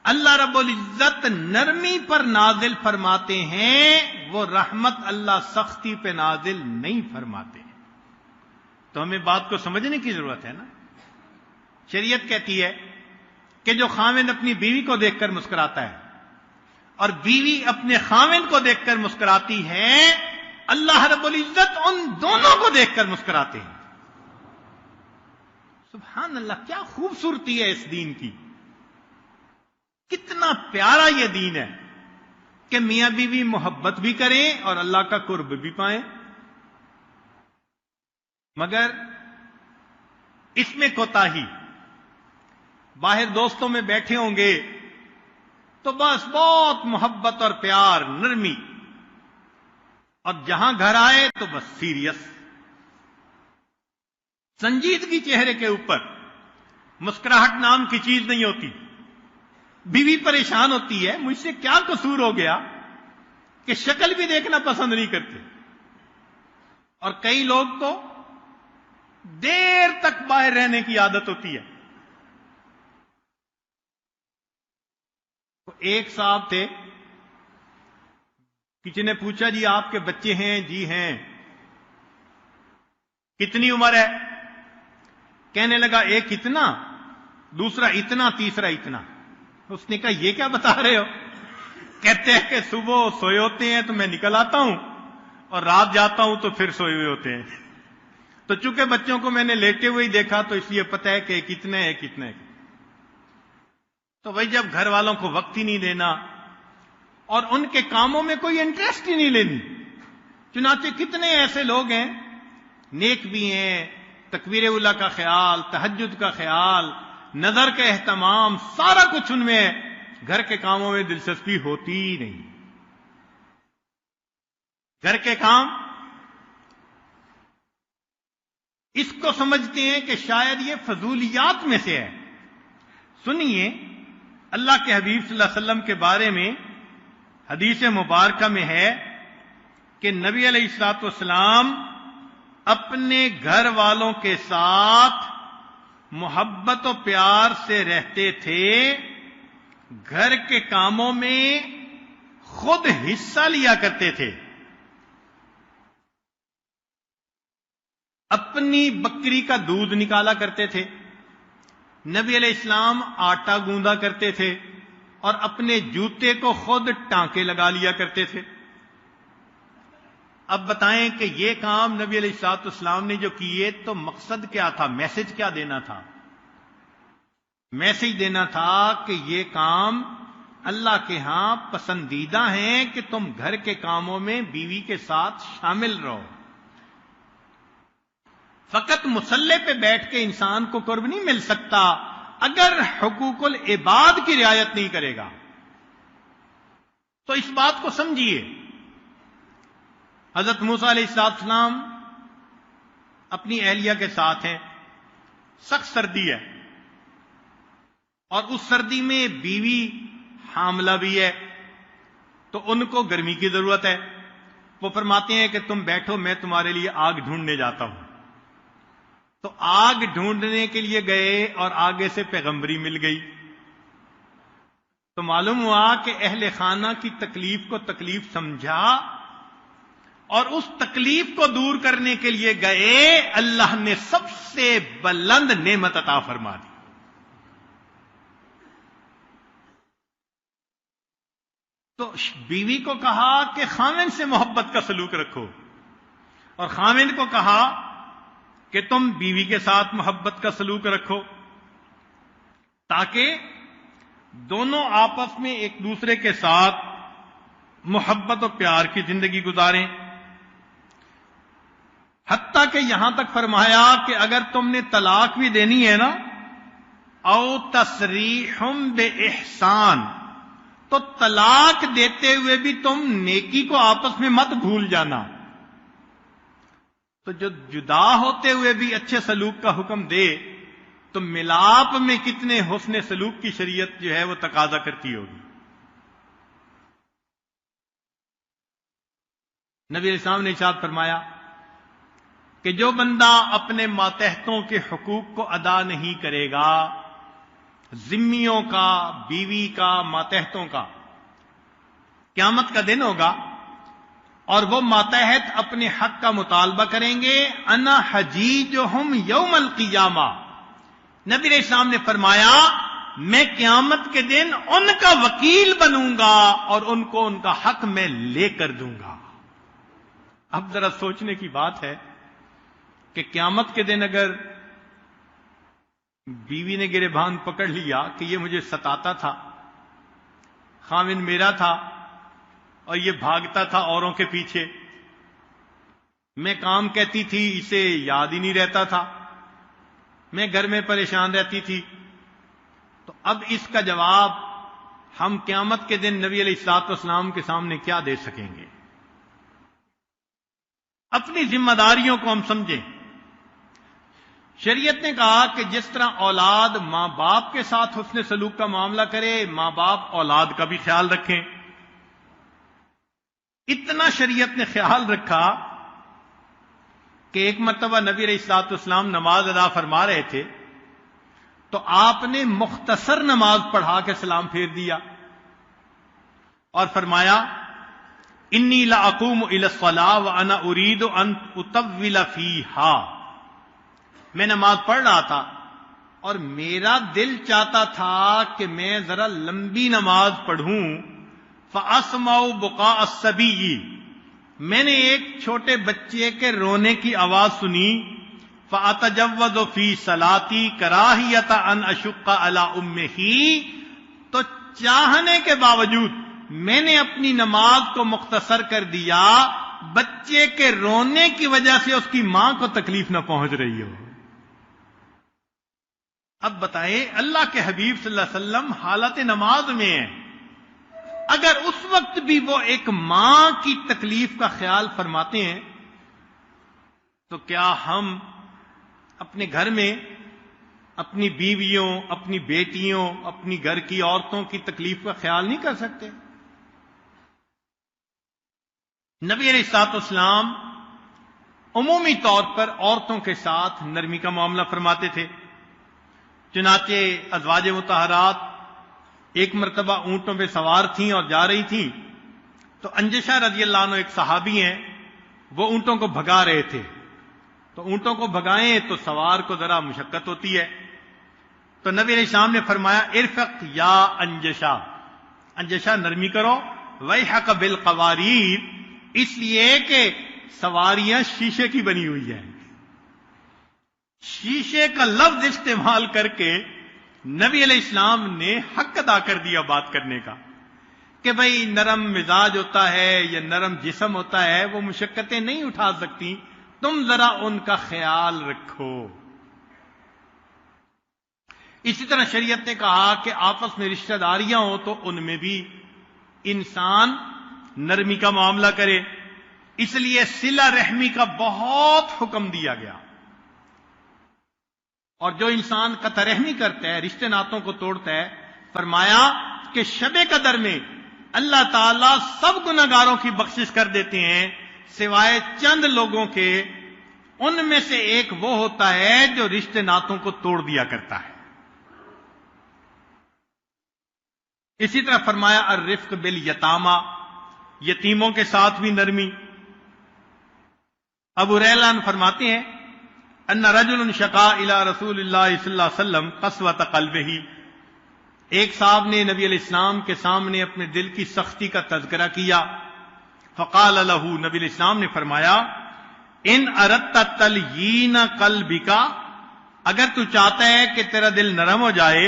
اللہ رب العزت نرمی پر نازل فرماتے ہیں، وہ رحمت اللہ سختی پہ نازل نہیں فرماتے ہیں۔ تو ہمیں بات کو سمجھنے کی ضرورت ہے نا۔ شریعت کہتی ہے کہ جو خاوند اپنی بیوی کو دیکھ کر مسکراتا ہے اور بیوی اپنے خاوند کو دیکھ کر مسکراتی ہے، اللہ رب العزت ان دونوں کو دیکھ کر مسکراتے ہیں۔ سبحان اللہ، کیا خوبصورتی ہے اس دین کی، کتنا پیارا یہ دین ہے کہ میاں بیوی محبت بھی کریں اور اللہ کا قرب بھی پائیں۔ مگر اس میں کوتاہی، باہر دوستوں میں بیٹھے ہوں گے تو بس بہت محبت اور پیار، نرمی، اور جہاں گھر آئے تو بس سیریس، سنجیدگی چہرے کے اوپر، مسکراہٹ نام کی چیز نہیں ہوتی۔ بیوی پریشان ہوتی ہے، مجھ سے کیا قصور ہو گیا کہ شکل بھی دیکھنا پسند نہیں کرتے، اور کئی لوگ تو دیر تک باہر رہنے کی عادت ہوتی ہے۔ ایک صاحب تھے، کسی نے پوچھا جی آپ کے بچے ہیں؟ جی ہیں۔ کتنی عمر ہے؟ کہنے لگا ایک اتنا، دوسرا اتنا، تیسرا اتنا۔ اس نے کہا یہ کیا بتا رہے ہو؟ کہتے ہیں کہ صبح سوئے ہوتے ہیں تو میں نکل آتا ہوں اور رات جاتا ہوں تو پھر سوئے ہوئے ہوتے ہیں۔ تو چونکہ بچوں کو میں نے لیٹے ہوئے ہی دیکھا تو اس لیے پتہ ہے کہ کتنے ہے کتنے ہے۔ تو بھائی جب گھر والوں کو وقت ہی نہیں دینا اور ان کے کاموں میں کوئی انٹرسٹ ہی نہیں لینی، چنانچہ کتنے ایسے لوگ ہیں نیک بھی ہیں، تکبیر اولیٰ کا خیال، تہجد کا خیال، نظر کا اہتمام، سارا کچھ ان میں ہے، گھر کے کاموں میں دلچسپی ہوتی ہی نہیں۔ گھر کے کام اس کو سمجھتے ہیں کہ شاید یہ فضولیات میں سے ہے۔ سنیے، اللہ کے حبیب صلی اللہ علیہ وسلم کے بارے میں حدیث مبارکہ میں ہے کہ نبی علیہ الصلوۃ والسلام اپنے گھر والوں کے ساتھ محبت و پیار سے رہتے تھے، گھر کے کاموں میں خود حصہ لیا کرتے تھے، اپنی بکری کا دودھ نکالا کرتے تھے، نبی علیہ السلام آٹا گوندا کرتے تھے اور اپنے جوتے کو خود ٹانکے لگا لیا کرتے تھے۔ اب بتائیں کہ یہ کام نبی علیہ الصلوۃ والسلام نے جو کیے تو مقصد کیا تھا، میسج کیا دینا تھا؟ میسج دینا تھا کہ یہ کام اللہ کے ہاں پسندیدہ ہیں کہ تم گھر کے کاموں میں بیوی کے ساتھ شامل رہو۔ فقط مصلے پہ بیٹھ کے انسان کو قرب نہیں مل سکتا اگر حقوق العباد کی رعایت نہیں کرے گا۔ تو اس بات کو سمجھیے، حضرت موسیٰ علیہ السلام اپنی اہلیہ کے ساتھ ہیں، سخت سردی ہے اور اس سردی میں بیوی حاملہ بھی ہے تو ان کو گرمی کی ضرورت ہے۔ وہ فرماتے ہیں کہ تم بیٹھو، میں تمہارے لیے آگ ڈھونڈنے جاتا ہوں۔ تو آگ ڈھونڈنے کے لیے گئے اور آگے سے پیغمبری مل گئی، تو معلوم ہوا کہ اہل خانہ کی تکلیف کو تکلیف سمجھا اور اس تکلیف کو دور کرنے کے لیے گئے، اللہ نے سب سے بلند نعمت عطا فرما دی۔ تو بیوی کو کہا کہ خاوند سے محبت کا سلوک رکھو، اور خاوند کو کہا کہ تم بیوی کے ساتھ محبت کا سلوک رکھو، تاکہ دونوں آپس میں ایک دوسرے کے ساتھ محبت و پیار کی زندگی گزاریں۔ حتیٰ کہ یہاں تک فرمایا کہ اگر تم نے طلاق بھی دینی ہے نا، او تصریح باحسان، تو طلاق دیتے ہوئے بھی تم نیکی کو آپس میں مت بھول جانا۔ تو جو جدا ہوتے ہوئے بھی اچھے سلوک کا حکم دے تو ملاپ میں کتنے حسن سلوک کی شریعت جو ہے وہ تقاضا کرتی ہوگی۔ نبی علیہ السلام نے ارشاد فرمایا کہ جو بندہ اپنے ماتحتوں کے حقوق کو ادا نہیں کرے گا، ذمیوں کا، بیوی کا، ماتحتوں کا. قیامت کا دن ہوگا اور وہ ماتحت اپنے حق کا مطالبہ کریں گے. انا حجیجہم یوم القیامہ. نبی علیہ السلام نے فرمایا میں قیامت کے دن ان کا وکیل بنوں گا اور ان کو ان کا حق میں لے کر دوں گا. اب ذرا سوچنے کی بات ہے کہ قیامت کے دن اگر بیوی نے گریبان پکڑ لیا کہ یہ مجھے ستاتا تھا، خاوند میرا تھا اور یہ بھاگتا تھا اوروں کے پیچھے، میں کام کہتی تھی اسے یاد ہی نہیں رہتا تھا، میں گھر میں پریشان رہتی تھی، تو اب اس کا جواب ہم قیامت کے دن نبی علیہ الصلوۃ والسلام کے سامنے کیا دے سکیں گے؟ اپنی ذمہ داریوں کو ہم سمجھیں. شریعت نے کہا کہ جس طرح اولاد ماں باپ کے ساتھ حسن سلوک کا معاملہ کرے، ماں باپ اولاد کا بھی خیال رکھیں. اتنا شریعت نے خیال رکھا کہ ایک مرتبہ نبی علیہ الصلوۃ والسلام نماز ادا فرما رہے تھے تو آپ نے مختصر نماز پڑھا کے سلام پھیر دیا اور فرمایا انی لاقوم الی الصلاۃ وانا اريد ان اطول فیہا. میں نماز پڑھ رہا تھا اور میرا دل چاہتا تھا کہ میں ذرا لمبی نماز پڑھوں. فاسمع بکاء الصبی. میں نے ایک چھوٹے بچے کے رونے کی آواز سنی. فاتجوز فی صلاتی کراہیۃ ان اشق علی امہ. تو چاہنے کے باوجود میں نے اپنی نماز کو مختصر کر دیا، بچے کے رونے کی وجہ سے اس کی ماں کو تکلیف نہ پہنچ رہی ہو. اب بتائیں اللہ کے حبیب صلی اللہ علیہ وسلم حالت نماز میں ہیں، اگر اس وقت بھی وہ ایک ماں کی تکلیف کا خیال فرماتے ہیں تو کیا ہم اپنے گھر میں اپنی بیویوں، اپنی بیٹیوں، اپنی گھر کی عورتوں کی تکلیف کا خیال نہیں کر سکتے؟ نبی علیہ الصلوۃ والسلام عمومی طور پر عورتوں کے ساتھ نرمی کا معاملہ فرماتے تھے. چنانچہ ازواج مطہرات ایک مرتبہ اونٹوں پہ سوار تھیں اور جا رہی تھیں تو انجشہ رضی اللہ عنہ ایک صحابی ہیں، وہ اونٹوں کو بھگا رہے تھے. تو اونٹوں کو بھگائیں تو سوار کو ذرا مشقت ہوتی ہے، تو نبی علیہ السلام نے فرمایا ارفق یا انجشہ، انجشہ نرمی کرو. ویحک بالقواریر، اس لیے کہ سواریاں شیشے کی بنی ہوئی ہیں. شیشے کا لفظ استعمال کر کے نبی علیہ السلام نے حق ادا کر دیا بات کرنے کا کہ بھئی نرم مزاج ہوتا ہے یا نرم جسم ہوتا ہے، وہ مشقتیں نہیں اٹھا سکتی، تم ذرا ان کا خیال رکھو. اسی طرح شریعت نے کہا کہ آپس میں رشتہ داریاں ہوں تو ان میں بھی انسان نرمی کا معاملہ کرے. اس لیے صلہ رحمی کا بہت حکم دیا گیا، اور جو انسان قطع رحمی کرتا ہے، رشتے ناتوں کو توڑتا ہے، فرمایا کہ شب قدر میں اللہ تعالیٰ سب گناہگاروں کی بخشش کر دیتے ہیں سوائے چند لوگوں کے. ان میں سے ایک وہ ہوتا ہے جو رشتے ناتوں کو توڑ دیا کرتا ہے. اسی طرح فرمایا الرفق بالیتامى، یتیموں کے ساتھ بھی نرمی. ابو ہریرہ فرماتے ہیں ان رجل شکا الی رسول اللہ صلی اللہ علیہ وسلم قسوۃ قلبہ. ایک صاحب نے نبی علیہ السلام کے سامنے اپنے دل کی سختی کا تذکرہ کیا. فقال له، نبی علیہ السلام نے فرمایا ان اردت تلین قلبک، اگر تو چاہتا ہے کہ تیرا دل نرم ہو جائے،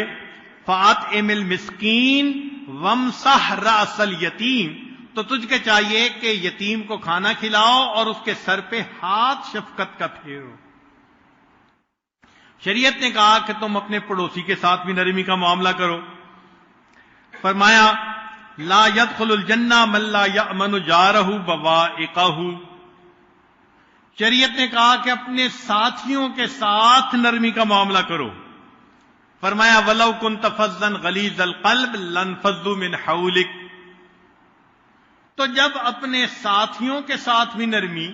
فاطعم المسکین وامسح راس الیتیم، تو تجھ کے چاہیے کہ یتیم کو کھانا کھلاؤ اور اس کے سر پہ ہاتھ شفقت کا پھیرو. شریعت نے کہا کہ تم اپنے پڑوسی کے ساتھ بھی نرمی کا معاملہ کرو. فرمایا لا يدخل الجنہ من لا یأمن جارہ بوائقہ. شریعت نے کہا کہ اپنے ساتھیوں کے ساتھ نرمی کا معاملہ کرو. فرمایا ولو كنت فظا غلیظ القلب لانفضوا من حولک. تو جب اپنے ساتھیوں کے ساتھ بھی نرمی،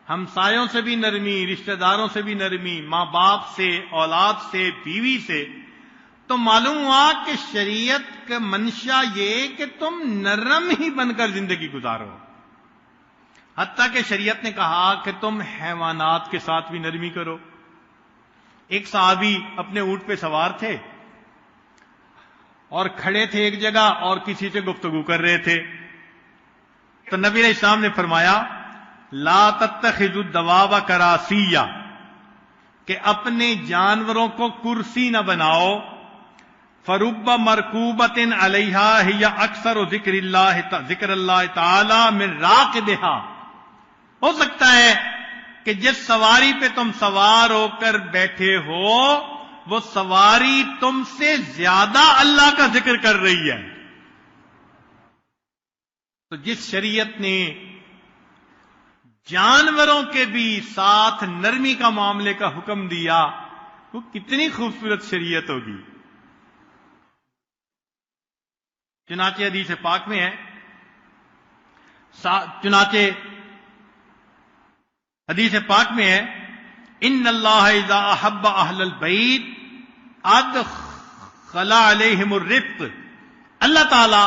ہمسایوں سے بھی نرمی، رشتہ داروں سے بھی نرمی، ماں باپ سے، اولاد سے، بیوی سے، تو معلوم ہوا کہ شریعت کا منشا یہ کہ تم نرم ہی بن کر زندگی گزارو. حتیٰ کہ شریعت نے کہا کہ تم حیوانات کے ساتھ بھی نرمی کرو. ایک صحابی اپنے اونٹ پہ سوار تھے اور کھڑے تھے ایک جگہ اور کسی سے گفتگو کر رہے تھے. تو نبی علیہ السلام نے فرمایا لا تتخذوا الدواب کراسیہ، کہ اپنے جانوروں کو کرسی نہ بناؤ. فرب مرکوبۃ علیہا ہی اکثر ذکر اللہ تعالی من راکبہا. ہو سکتا ہے کہ جس سواری پہ تم سوار ہو کر بیٹھے ہو وہ سواری تم سے زیادہ اللہ کا ذکر کر رہی ہے. تو جس شریعت نے جانوروں کے بھی ساتھ نرمی کا معاملے کا حکم دیا وہ کتنی خوبصورت شریعت ہوگی. چنانچہ حدیث پاک میں ہے، حدیث پاک میں ہے ان اللہ اذا احب اہل البیت ادخل علیہم الرفق. اللہ تعالی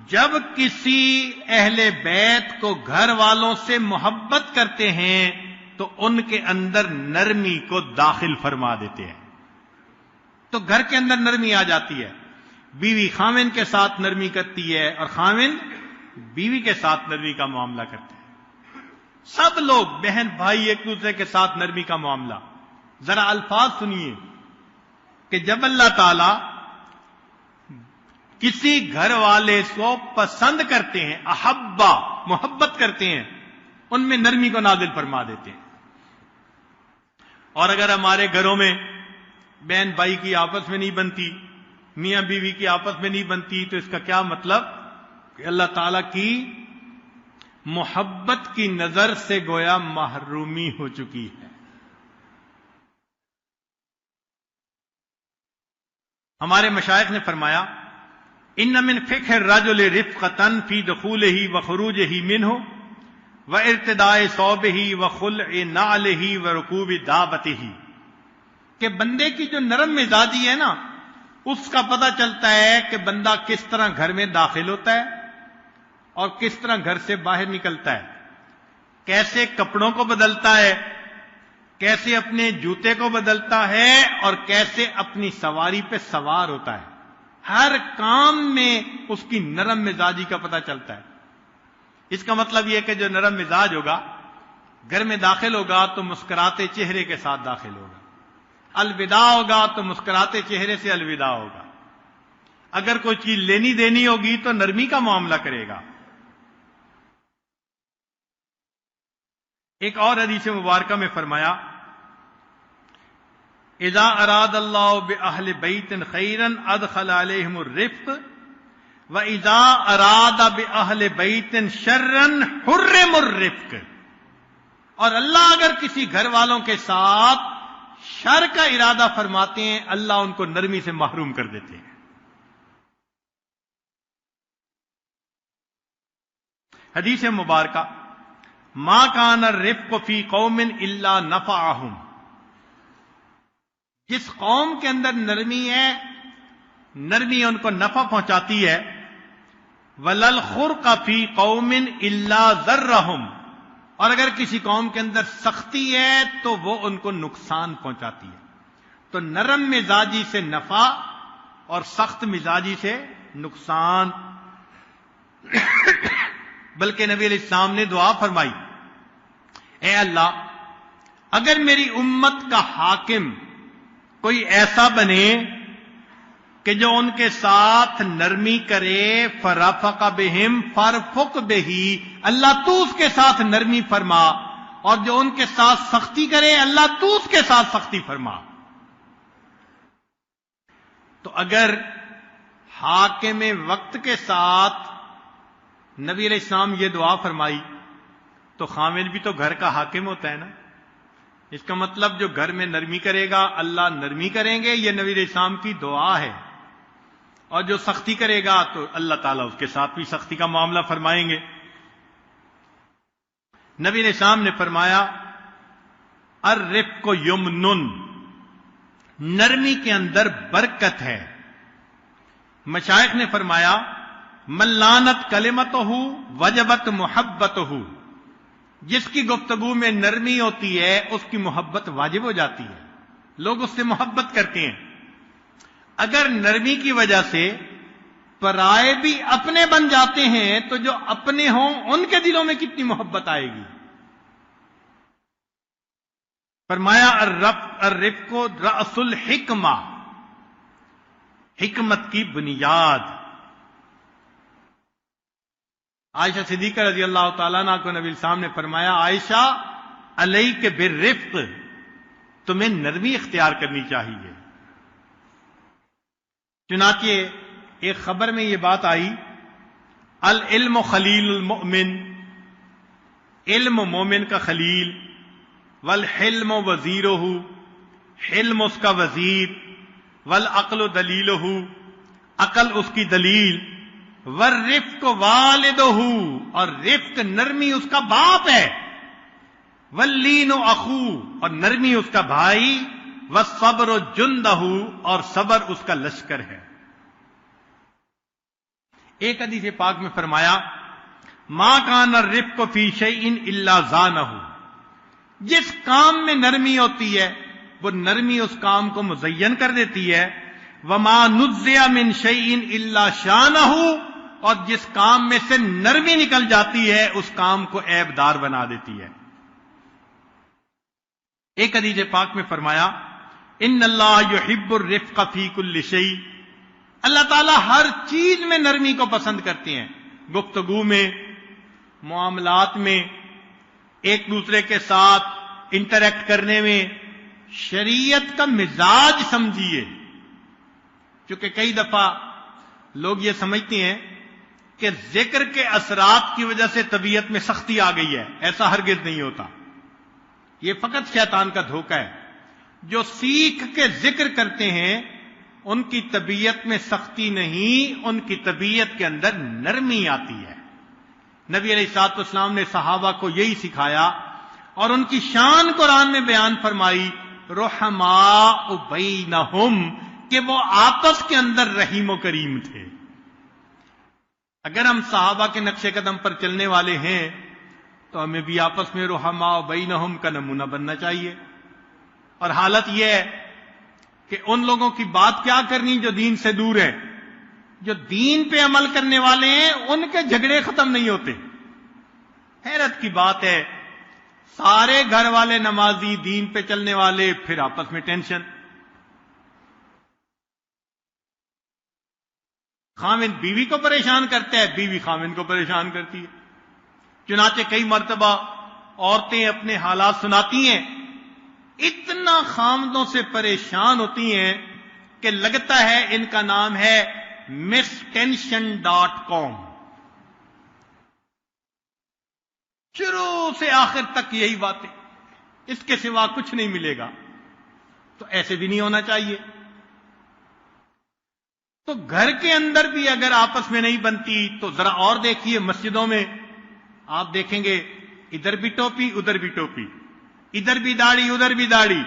جب کسی اہل بیت کو گھر والوں سے محبت کرتے ہیں تو ان کے اندر نرمی کو داخل فرما دیتے ہیں. تو گھر کے اندر نرمی آ جاتی ہے. بیوی خاوند کے ساتھ نرمی کرتی ہے اور خاوند بیوی کے ساتھ نرمی کا معاملہ کرتے ہیں. سب لوگ بہن بھائی ایک دوسرے کے ساتھ نرمی کا معاملہ. ذرا الفاظ سنیے کہ جب اللہ تعالی کسی گھر والے کو پسند کرتے ہیں، احبا محبت کرتے ہیں، ان میں نرمی کو نازل فرما دیتے ہیں. اور اگر ہمارے گھروں میں بہن بھائی کی آپس میں نہیں بنتی، میاں بیوی کی آپس میں نہیں بنتی، تو اس کا کیا مطلب کہ اللہ تعالی کی محبت کی نظر سے گویا محرومی ہو چکی ہے. ہمارے مشائخ نے فرمایا ان من فقہ الرجل رفقۃ فی دخولہ وخروجہ منہ وارتداء ثوبہ وخلع نعلہ ورکوب دابتہ، کہ بندے کی جو نرم مزاجی ہے نا اس کا پتہ چلتا ہے کہ بندہ کس طرح گھر میں داخل ہوتا ہے اور کس طرح گھر سے باہر نکلتا ہے، کیسے کپڑوں کو بدلتا ہے، کیسے اپنے جوتے کو بدلتا ہے اور کیسے اپنی سواری پہ سوار ہوتا ہے. ہر کام میں اس کی نرم مزاجی کا پتہ چلتا ہے. اس کا مطلب یہ کہ جو نرم مزاج ہوگا گھر میں داخل ہوگا تو مسکراتے چہرے کے ساتھ داخل ہوگا، الوداع ہوگا تو مسکراتے چہرے سے الوداع ہوگا، اگر کوئی چیز لینی دینی ہوگی تو نرمی کا معاملہ کرے گا. ایک اور حدیث مبارکہ میں فرمایا اذا اراد اللہ باہل بیت خیرا ادخل علیہم الرفق واذا اراد باہل بیت شرا حرم الرفق. اور اللہ اگر کسی گھر والوں کے ساتھ شر کا ارادہ فرماتے ہیں اللہ ان کو نرمی سے محروم کر دیتے ہیں. حدیث مبارکہ ما کان الرفق فی قوم الا نفعہم، جس قوم کے اندر نرمی ہے نرمی ان کو نفع پہنچاتی ہے. ولل خرق فی قوم الا ضرہم، اور اگر کسی قوم کے اندر سختی ہے تو وہ ان کو نقصان پہنچاتی ہے. تو نرم مزاجی سے نفع اور سخت مزاجی سے نقصان. بلکہ نبی علیہ السلام نے دعا فرمائی اے اللہ اگر میری امت کا حاکم کوئی ایسا بنے کہ جو ان کے ساتھ نرمی کرے، فرفق بہم فرفق بہی، اللہ تو اس کے ساتھ نرمی فرما، اور جو ان کے ساتھ سختی کرے اللہ تو اس کے ساتھ سختی فرما. تو اگر حاکم وقت کے ساتھ نبی علیہ السلام یہ دعا فرمائی تو خامد بھی تو گھر کا حاکم ہوتا ہے نا. اس کا مطلب جو گھر میں نرمی کرے گا اللہ نرمی کریں گے، یہ نبی علیہ السلام کی دعا ہے. اور جو سختی کرے گا تو اللہ تعالیٰ اس کے ساتھ بھی سختی کا معاملہ فرمائیں گے. نبی علیہ السلام نے فرمایا الرفق یمن، نرمی کے اندر برکت ہے. مشائخ نے فرمایا من لانت کلمتہ وجبت محبتہ، جس کی گفتگو میں نرمی ہوتی ہے اس کی محبت واجب ہو جاتی ہے، لوگ اس سے محبت کرتے ہیں. اگر نرمی کی وجہ سے پرائے بھی اپنے بن جاتے ہیں تو جو اپنے ہوں ان کے دلوں میں کتنی محبت آئے گی. فرمایا الرفق رأس الحکمہ، حکمت کی بنیاد. عائشہ صدیقہ رضی اللہ تعالیٰ عنہ کو نبی السلام نے فرمایا عائشہ علیک بالرفق، تمہیں نرمی اختیار کرنی چاہیے. چنانچہ ایک خبر میں یہ بات آئی العلم خلیل المؤمن، علم مومن کا خلیل، والحلم وزیرہ، حلم اس کا وزیر، والعقل دلیلہ، عقل اس کی دلیل، والرفق والدہ، اور رفق نرمی اس کا باپ ہے، واللین اخو، اور نرمی اس کا بھائی، والصبر جندہ، اور صبر اس کا لشکر ہے. ایک حدیث پاک میں فرمایا ما کان الرفق فی شیء الا زانہ، جس کام میں نرمی ہوتی ہے وہ نرمی اس کام کو مزین کر دیتی ہے. وما نزع من شیء الا شانہ، اور جس کام میں سے نرمی نکل جاتی ہے اس کام کو عیب دار بنا دیتی ہے. ایک حدیث پاک میں فرمایا ان اللہ یحب الرفق فی کل شیء، اللہ تعالیٰ ہر چیز میں نرمی کو پسند کرتے ہیں. گفتگو میں، معاملات میں، ایک دوسرے کے ساتھ انٹریکٹ کرنے میں. شریعت کا مزاج سمجھیے، چونکہ کئی دفعہ لوگ یہ سمجھتے ہیں کہ ذکر کے اثرات کی وجہ سے طبیعت میں سختی آ گئی ہے. ایسا ہرگز نہیں ہوتا، یہ فقط شیطان کا دھوکہ ہے. جو سیکھ کے ذکر کرتے ہیں ان کی طبیعت میں سختی نہیں، ان کی طبیعت کے اندر نرمی آتی ہے. نبی علیہ الصلوۃ والسلام نے صحابہ کو یہی سکھایا اور ان کی شان قرآن میں بیان فرمائی رحماء بینہم، کہ وہ آپس کے اندر رحیم و کریم تھے. اگر ہم صحابہ کے نقش قدم پر چلنے والے ہیں تو ہمیں بھی آپس میں رحماء بینہم کا نمونہ بننا چاہیے. اور حالت یہ ہے کہ ان لوگوں کی بات کیا کرنی جو دین سے دور ہیں. جو دین پہ عمل کرنے والے ہیں ان کے جھگڑے ختم نہیں ہوتے. حیرت کی بات ہے، سارے گھر والے نمازی، دین پہ چلنے والے، پھر آپس میں ٹینشن. خامن بیوی کو پریشان کرتا ہے، بیوی خامن کو پریشان کرتی ہے. چنانچہ کئی مرتبہ عورتیں اپنے حالات سناتی ہیں، اتنا خامدوں سے پریشان ہوتی ہیں کہ لگتا ہے ان کا نام ہے mistension.com. شروع سے آخر تک یہی باتیں، اس کے سوا کچھ نہیں ملے گا. تو ایسے بھی نہیں ہونا چاہیے. تو گھر کے اندر بھی اگر آپس میں نہیں بنتی تو ذرا اور دیکھیے مسجدوں میں آپ دیکھیں گے ادھر بھی ٹوپی ادھر بھی ٹوپی، ادھر بھی داڑھی ادھر بھی داڑھی،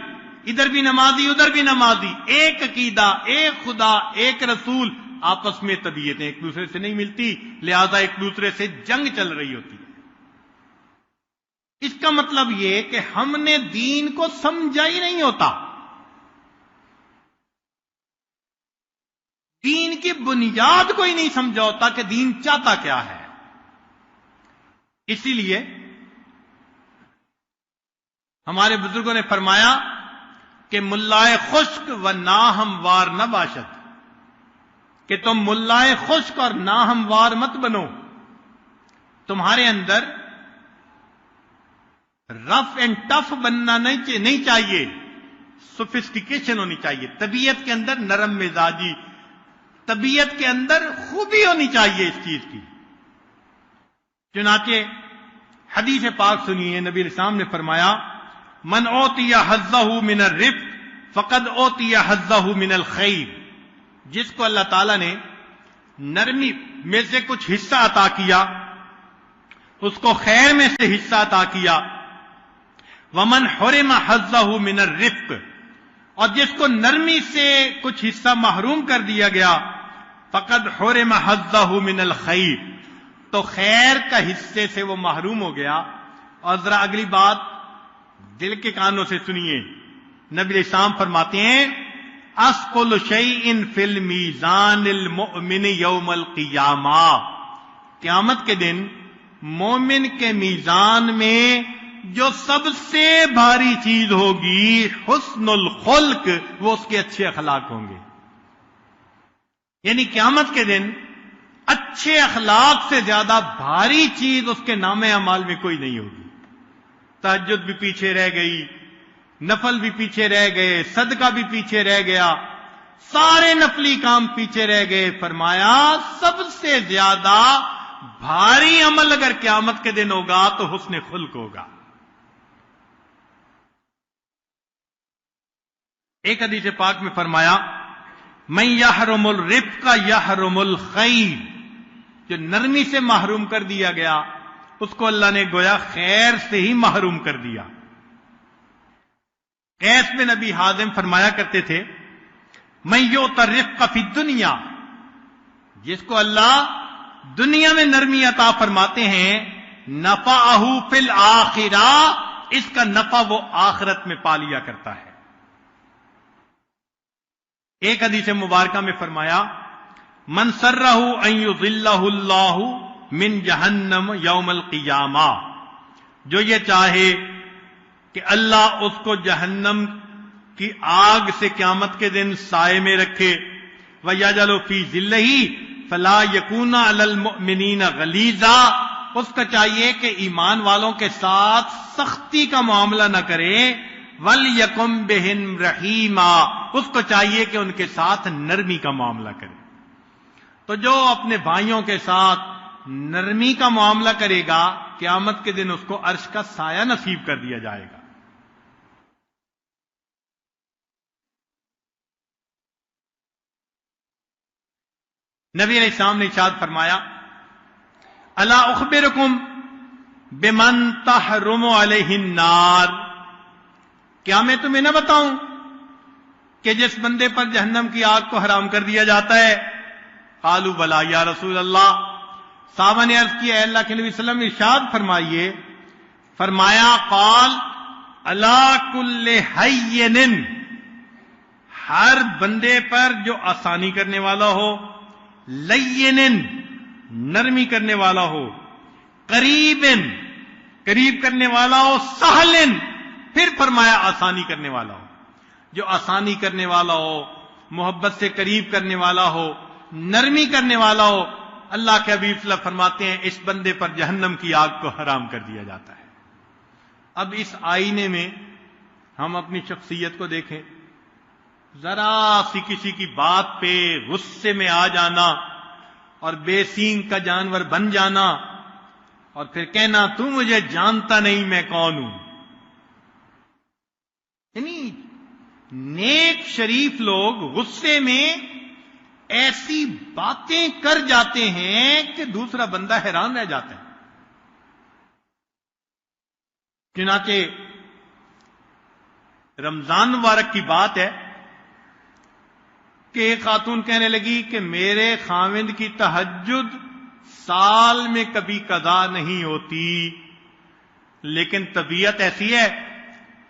ادھر بھی نمازی ادھر بھی نمازی، ایک عقیدہ، ایک خدا، ایک رسول. آپس میں طبیعتیں ایک دوسرے سے نہیں ملتی، لہذا ایک دوسرے سے جنگ چل رہی ہوتی ہے. اس کا مطلب یہ کہ ہم نے دین کو سمجھا ہی نہیں ہوتا. دین کی بنیاد کو ہی نہیں سمجھا ہوتا کہ دین چاہتا کیا ہے. اسی لیے ہمارے بزرگوں نے فرمایا کہ ملائے خشک و ناہموار نہ باشد، کہ تم ملائے خشک اور ناہموار مت بنو. تمہارے اندر رف اینڈ ٹف بننا نہیں چاہیے، سوفسٹیکیشن ہونی چاہیے. طبیعت کے اندر نرم مزاجی، طبیعت کے اندر خوبی ہونی چاہیے اس چیز کی. چنانچہ حدیث پاک سنیے، نبی علیہ السلام نے فرمایا من اوتی حظہ من الرفق فقد اوتی حظہ من الخیر. جس کو اللہ تعالیٰ نے نرمی میں سے کچھ حصہ عطا کیا اس کو خیر میں سے حصہ عطا کیا. ومن حرم حظہ من الرفق، اور جس کو نرمی سے کچھ حصہ محروم کر دیا گیا فقد حرم حظہ من الخیر، تو خیر کا حصے سے وہ محروم ہو گیا۔ اور ذرا اگلی بات دل کے کانوں سے سنیے، نبی علیہ السلام فرماتے ہیں اثقل شیء فی المیزان المؤمن یوم القیامہ، قیامت کے دن مومن کے میزان میں جو سب سے بھاری چیز ہوگی حسن الخلق، وہ اس کے اچھے اخلاق ہوں گے۔ یعنی قیامت کے دن اچھے اخلاق سے زیادہ بھاری چیز اس کے نام اعمال میں کوئی نہیں ہوگی۔ تہجد بھی پیچھے رہ گئی، نفل بھی پیچھے رہ گئے، صدقہ بھی پیچھے رہ گیا، سارے نفلی کام پیچھے رہ گئے۔ فرمایا سب سے زیادہ بھاری عمل اگر قیامت کے دن ہوگا تو حسن خلق ہوگا۔ ایک حدیث پاک میں فرمایا من یحرم الرفق یحرم الخیر، جو نرمی سے محروم کر دیا گیا اس کو اللہ نے گویا خیر سے ہی محروم کر دیا۔ قیس بن نبی حازم فرمایا کرتے تھے من یؤتی الرفق فی الدنیا، جس کو اللہ دنیا میں نرمی عطا فرماتے ہیں نفعہ فی الآخرہ، اس کا نفع وہ آخرت میں پا لیا کرتا ہے۔ ایک حدیث مبارکہ میں فرمایا من سرہ ان یظلہ اللہ من جہنم یوم القیامہ، جو یہ چاہے کہ اللہ اس کو جہنم کی آگ سے قیامت کے دن سائے میں رکھے، وَيَجْعَلُ فِي ظِلِّهِ فَلَا يَكُونَ عَلَى الْمُؤْمِنِينَ غَلِيظًا، اس کا چاہیے کہ ایمان والوں کے ساتھ سختی کا معاملہ نہ کرے، وَلْيَكُنْ بِهِمْ رَحِيمًا، اس کو چاہیے کہ ان کے ساتھ نرمی کا معاملہ کرے۔ تو جو اپنے بھائیوں کے ساتھ نرمی کا معاملہ کرے گا قیامت کے دن اس کو عرش کا سایہ نصیب کر دیا جائے گا۔ نبی علیہ السلام نے ارشاد فرمایا الا اخبرکم بمن تحرم علیہ النار، کیا میں تمہیں نہ بتاؤں کہ جس بندے پر جہنم کی آگ کو حرام کر دیا جاتا ہے؟ قالوا بلا یا رسول اللہ، صحابہ نے عرض کیا اے اللہ کے نبی صلی اللہ علیہ وسلم ارشاد فرمائیے۔ فرمایا قال الا کل حین، ہر بندے پر جو آسانی کرنے والا ہو، لین نرمی کرنے والا ہو، قریب قریب کرنے والا ہو، سہل پھر فرمایا آسانی کرنے والا ہو، جو آسانی کرنے والا ہو، محبت سے قریب کرنے والا ہو، نرمی کرنے والا ہو، اللہ کے حبیب صلی اللہ علیہ وسلم فرماتے ہیں اس بندے پر جہنم کی آگ کو حرام کر دیا جاتا ہے۔ اب اس آئینے میں ہم اپنی شخصیت کو دیکھیں، ذرا سی کسی کی بات پہ غصے میں آ جانا اور بے سینگ کا جانور بن جانا اور پھر کہنا تو مجھے جانتا نہیں میں کون ہوں۔ یعنی نیک شریف لوگ غصے میں ایسی باتیں کر جاتے ہیں کہ دوسرا بندہ حیران رہ جاتا ہے۔ چنانچہ رمضان مبارک کی بات ہے کہ ایک خاتون کہنے لگی کہ میرے خاوند کی تہجد سال میں کبھی قضا نہیں ہوتی، لیکن طبیعت ایسی ہے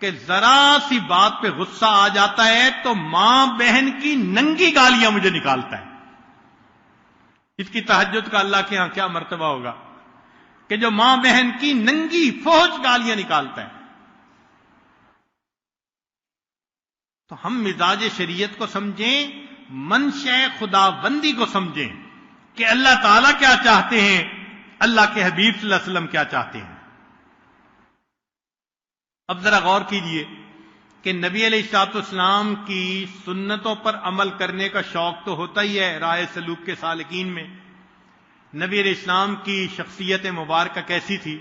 کہ ذرا سی بات پہ غصہ آ جاتا ہے تو ماں بہن کی ننگی گالیاں مجھے نکالتا ہے۔ اس کی تہجد کا اللہ کے ہاں کیا مرتبہ ہوگا کہ جو ماں بہن کی ننگی فحش گالیاں نکالتا ہے۔ تو ہم مزاج شریعت کو سمجھیں، منشأ خدا بندی کو سمجھیں کہ اللہ تعالیٰ کیا چاہتے ہیں، اللہ کے حبیب صلی اللہ علیہ وسلم کیا چاہتے ہیں۔ اب ذرا غور کیجئے کہ نبی علیہ الصلوۃ والسلام کی سنتوں پر عمل کرنے کا شوق تو ہوتا ہی ہے راہ سلوک کے سالکین میں۔ نبی علیہ السلام کی شخصیت مبارکہ کیسی تھی؟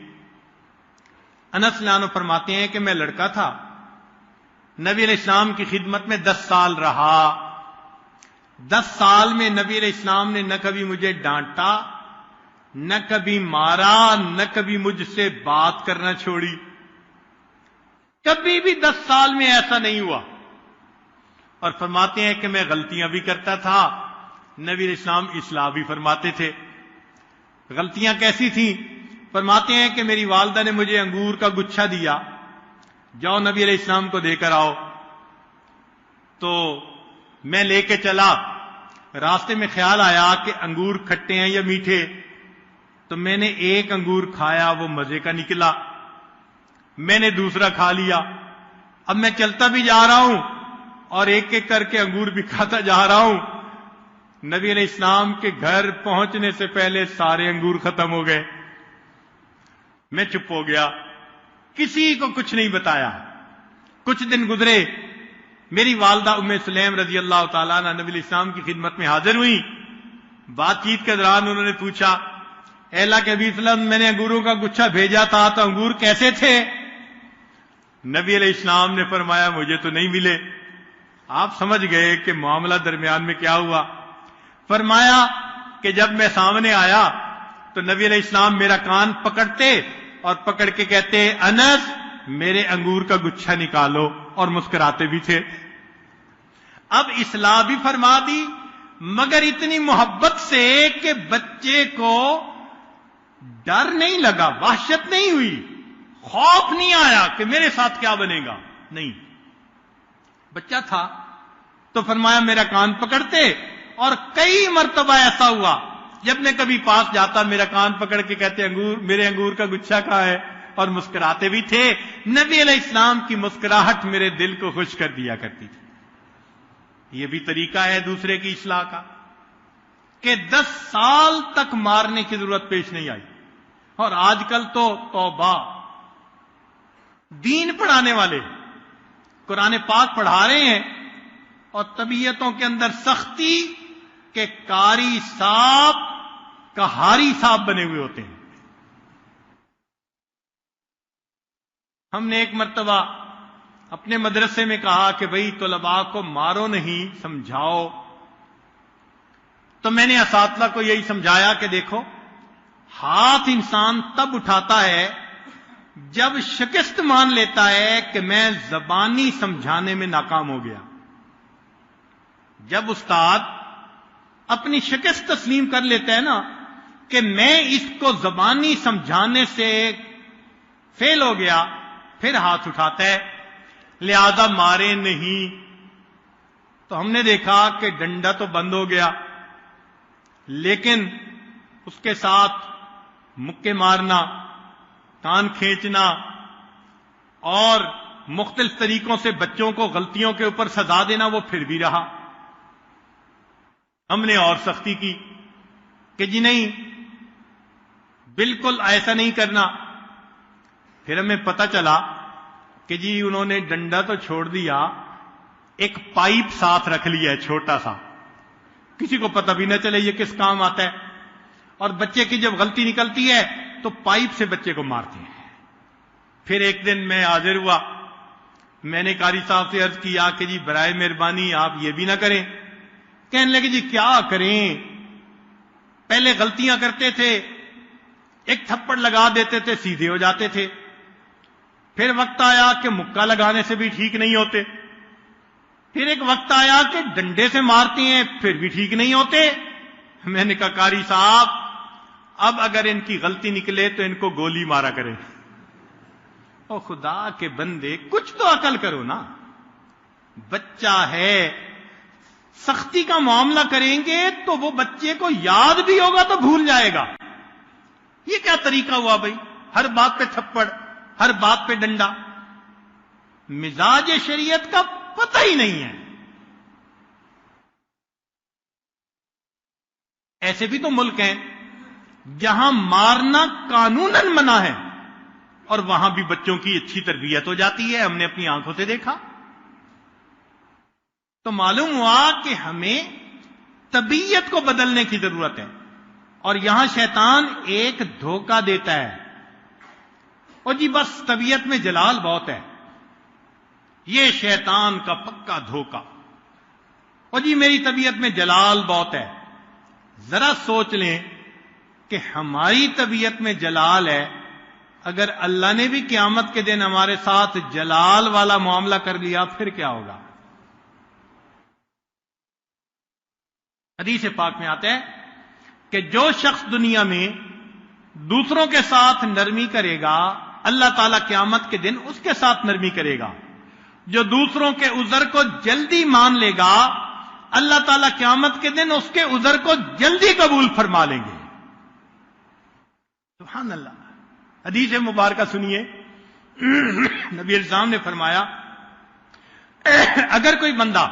انس رضی اللہ عنہ فرماتے ہیں کہ میں لڑکا تھا، نبی علیہ السلام کی خدمت میں 10 سال رہا۔ 10 سال میں نبی علیہ السلام نے نہ کبھی مجھے ڈانٹا، نہ کبھی مارا، نہ کبھی مجھ سے بات کرنا چھوڑی۔ کبھی بھی 10 سال میں ایسا نہیں ہوا اور فرماتے ہیں کہ میں غلطیاں بھی کرتا تھا، نبی علیہ السلام اصلاح بھی فرماتے تھے۔ غلطیاں کیسی تھیں؟ فرماتے ہیں کہ میری والدہ نے مجھے انگور کا گچھا دیا، جاؤ نبی علیہ السلام کو دے کر آؤ، تو میں لے کے چلا، راستے میں خیال آیا کہ انگور کھٹے ہیں یا میٹھے، تو میں نے ایک انگور کھایا، وہ مزے کا نکلا، میں نے دوسرا کھا لیا، اب میں چلتا بھی جا رہا ہوں اور ایک ایک کر کے انگور بھی کھاتا جا رہا ہوں، نبی علیہ السلام کے گھر پہنچنے سے پہلے سارے انگور ختم ہو گئے، میں چپ ہو گیا، کسی کو کچھ نہیں بتایا۔ کچھ دن گزرے، میری والدہ ام سلیم رضی اللہ تعالیٰ عنہ نبی علیہ السلام کی خدمت میں حاضر ہوئی، بات چیت کے دوران انہوں نے پوچھا، اے اللہ کے حبیب صلی اللہ علیہ وسلم، میں نے انگوروں کا گچھا بھیجا تھا تو انگور کیسے تھے؟ نبی علیہ السلام نے فرمایا مجھے تو نہیں ملے۔ آپ سمجھ گئے کہ معاملہ درمیان میں کیا ہوا۔ فرمایا کہ جب میں سامنے آیا تو نبی علیہ السلام میرا کان پکڑتے اور پکڑ کے کہتے، انس میرے انگور کا گچھا نکالو، اور مسکراتے بھی تھے۔ اب اصلاح بھی فرما دی، مگر اتنی محبت سے کہ بچے کو ڈر نہیں لگا، وحشت نہیں ہوئی، خوف نہیں آیا کہ میرے ساتھ کیا بنے گا، نہیں، بچہ تھا تو فرمایا میرا کان پکڑتے، اور کئی مرتبہ ایسا ہوا جب میں کبھی پاس جاتا میرا کان پکڑ کے کہتے میرے انگور کا گچھا کہاں ہے، اور مسکراتے بھی تھے۔ نبی علیہ السلام کی مسکراہٹ میرے دل کو خوش کر دیا کرتی تھی۔ یہ بھی طریقہ ہے دوسرے کی اصلاح کا کہ 10 سال تک مارنے کی ضرورت پیش نہیں آئی، اور آج کل تو توبہ، دین پڑھانے والے قرآن پاک پڑھا رہے ہیں اور طبیعتوں کے اندر سختی کہ کاری صاحب کہاری صاحب بنے ہوئے ہوتے ہیں۔ ہم نے ایک مرتبہ اپنے مدرسے میں کہا کہ بھئی طلباء کو مارو نہیں، سمجھاؤ، تو میں نے اساتذہ کو یہی سمجھایا کہ دیکھو، ہاتھ انسان تب اٹھاتا ہے جب شکست مان لیتا ہے کہ میں زبانی سمجھانے میں ناکام ہو گیا۔ جب استاد اپنی شکست تسلیم کر لیتا ہے نا کہ میں اس کو زبانی سمجھانے سے فیل ہو گیا، پھر ہاتھ اٹھاتا ہے، لہذا مارے نہیں۔ تو ہم نے دیکھا کہ ڈنڈا تو بند ہو گیا، لیکن اس کے ساتھ مکے مارنا، کان کھینچنا اور مختلف طریقوں سے بچوں کو غلطیوں کے اوپر سزا دینا وہ پھر بھی رہا۔ ہم نے اور سختی کی کہ جی نہیں، بالکل ایسا نہیں کرنا۔ پھر ہمیں پتہ چلا کہ جی انہوں نے ڈنڈا تو چھوڑ دیا، ایک پائپ ساتھ رکھ لیا ہے چھوٹا سا، کسی کو پتہ بھی نہ چلے یہ کس کام آتا ہے، اور بچے کی جب غلطی نکلتی ہے تو پائپ سے بچے کو مارتے ہیں۔ پھر ایک دن میں حاضر ہوا، میں نے قاری صاحب سے عرض کیا کہ جی برائے مہربانی آپ یہ بھی نہ کریں۔ کہنے لگے جی کیا کریں، پہلے غلطیاں کرتے تھے، ایک تھپڑ لگا دیتے تھے سیدھے ہو جاتے تھے، پھر وقت آیا کہ مکہ لگانے سے بھی ٹھیک نہیں ہوتے، پھر ایک وقت آیا کہ ڈنڈے سے مارتے ہیں پھر بھی ٹھیک نہیں ہوتے۔ میں نے کہا قاری صاحب اب اگر ان کی غلطی نکلے تو ان کو گولی مارا کرے۔ او خدا کے بندے، کچھ تو عقل کرو نا، بچہ ہے، سختی کا معاملہ کریں گے تو وہ بچے کو یاد بھی ہوگا تو بھول جائے گا۔ یہ کیا طریقہ ہوا بھائی، ہر بات پہ تھپڑ، ہر بات پہ ڈنڈا، مزاج شریعت کا پتہ ہی نہیں ہے۔ ایسے بھی تو ملک ہیں جہاں مارنا قانوناً منع ہے اور وہاں بھی بچوں کی اچھی تربیت ہو جاتی ہے، ہم نے اپنی آنکھوں سے دیکھا۔ تو معلوم ہوا کہ ہمیں طبیعت کو بدلنے کی ضرورت ہے، اور یہاں شیطان ایک دھوکہ دیتا ہے، اور جی بس طبیعت میں جلال بہت ہے، یہ شیطان کا پکا دھوکہ، اور جی میری طبیعت میں جلال بہت ہے۔ ذرا سوچ لیں کہ ہماری طبیعت میں جلال ہے، اگر اللہ نے بھی قیامت کے دن ہمارے ساتھ جلال والا معاملہ کر لیا پھر کیا ہوگا؟ حدیث پاک میں آتا ہے کہ جو شخص دنیا میں دوسروں کے ساتھ نرمی کرے گا اللہ تعالیٰ قیامت کے دن اس کے ساتھ نرمی کرے گا. جو دوسروں کے عذر کو جلدی مان لے گا اللہ تعالیٰ قیامت کے دن اس کے عذر کو جلدی قبول فرما لیں گے. سبحان اللہ. حدیث مبارکہ سنیے. نبی الاسلام نے فرمایا اگر کوئی بندہ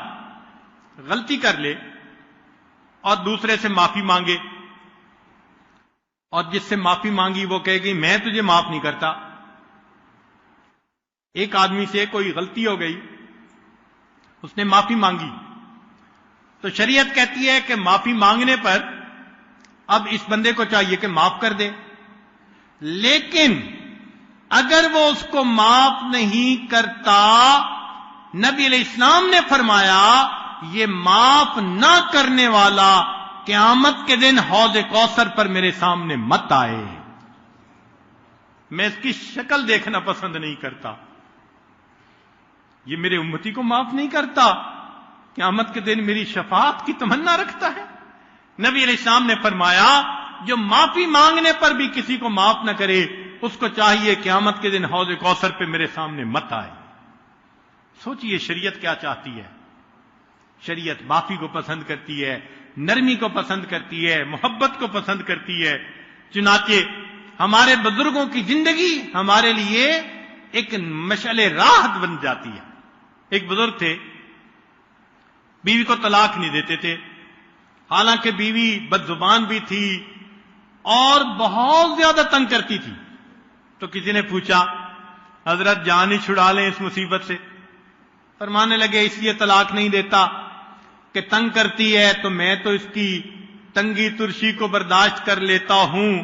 غلطی کر لے اور دوسرے سے معافی مانگے اور جس سے معافی مانگی وہ کہے گی میں تجھے معاف نہیں کرتا. ایک آدمی سے کوئی غلطی ہو گئی, اس نے معافی مانگی, تو شریعت کہتی ہے کہ معافی مانگنے پر اب اس بندے کو چاہیے کہ معاف کر دے. لیکن اگر وہ اس کو معاف نہیں کرتا, نبی علیہ السلام نے فرمایا یہ معاف نہ کرنے والا قیامت کے دن حوض کوثر پر میرے سامنے مت آئے. میں اس کی شکل دیکھنا پسند نہیں کرتا. یہ میرے امتی کو معاف نہیں کرتا, قیامت کے دن میری شفاعت کی تمنا رکھتا ہے. نبی علیہ السلام نے فرمایا جو معافی مانگنے پر بھی کسی کو معاف نہ کرے اس کو چاہیے قیامت کے دن حوض کوثر پہ میرے سامنے مت آئے. سوچئے شریعت کیا چاہتی ہے. شریعت معافی کو پسند کرتی ہے, نرمی کو پسند کرتی ہے, محبت کو پسند کرتی ہے. چنانچہ ہمارے بزرگوں کی زندگی ہمارے لیے ایک مشعل راحت بن جاتی ہے. ایک بزرگ تھے, بیوی کو طلاق نہیں دیتے تھے, حالانکہ بیوی بد زبان بھی تھی اور بہت زیادہ تنگ کرتی تھی. تو کسی نے پوچھا حضرت جان ہی چھڑا لیں اس مصیبت سے. فرمانے لگے اس لیے طلاق نہیں دیتا کہ تنگ کرتی ہے تو میں تو اس کی تنگی ترشی کو برداشت کر لیتا ہوں,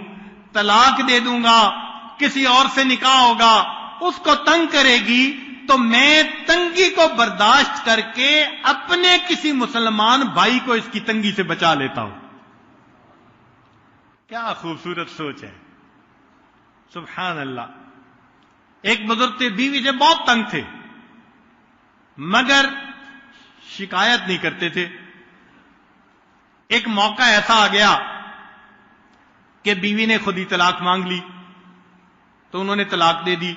طلاق دے دوں گا, کسی اور سے نکاح ہوگا, اس کو تنگ کرے گی تو میں تنگی کو برداشت کر کے اپنے کسی مسلمان بھائی کو اس کی تنگی سے بچا لیتا ہوں. کیا خوبصورت سوچ ہے. سبحان اللہ. ایک بزرگ تھے, بیوی سے بہت تنگ تھے مگر شکایت نہیں کرتے تھے. ایک موقع ایسا آ گیا کہ بیوی نے خود ہی طلاق مانگ لی تو انہوں نے طلاق دے دی.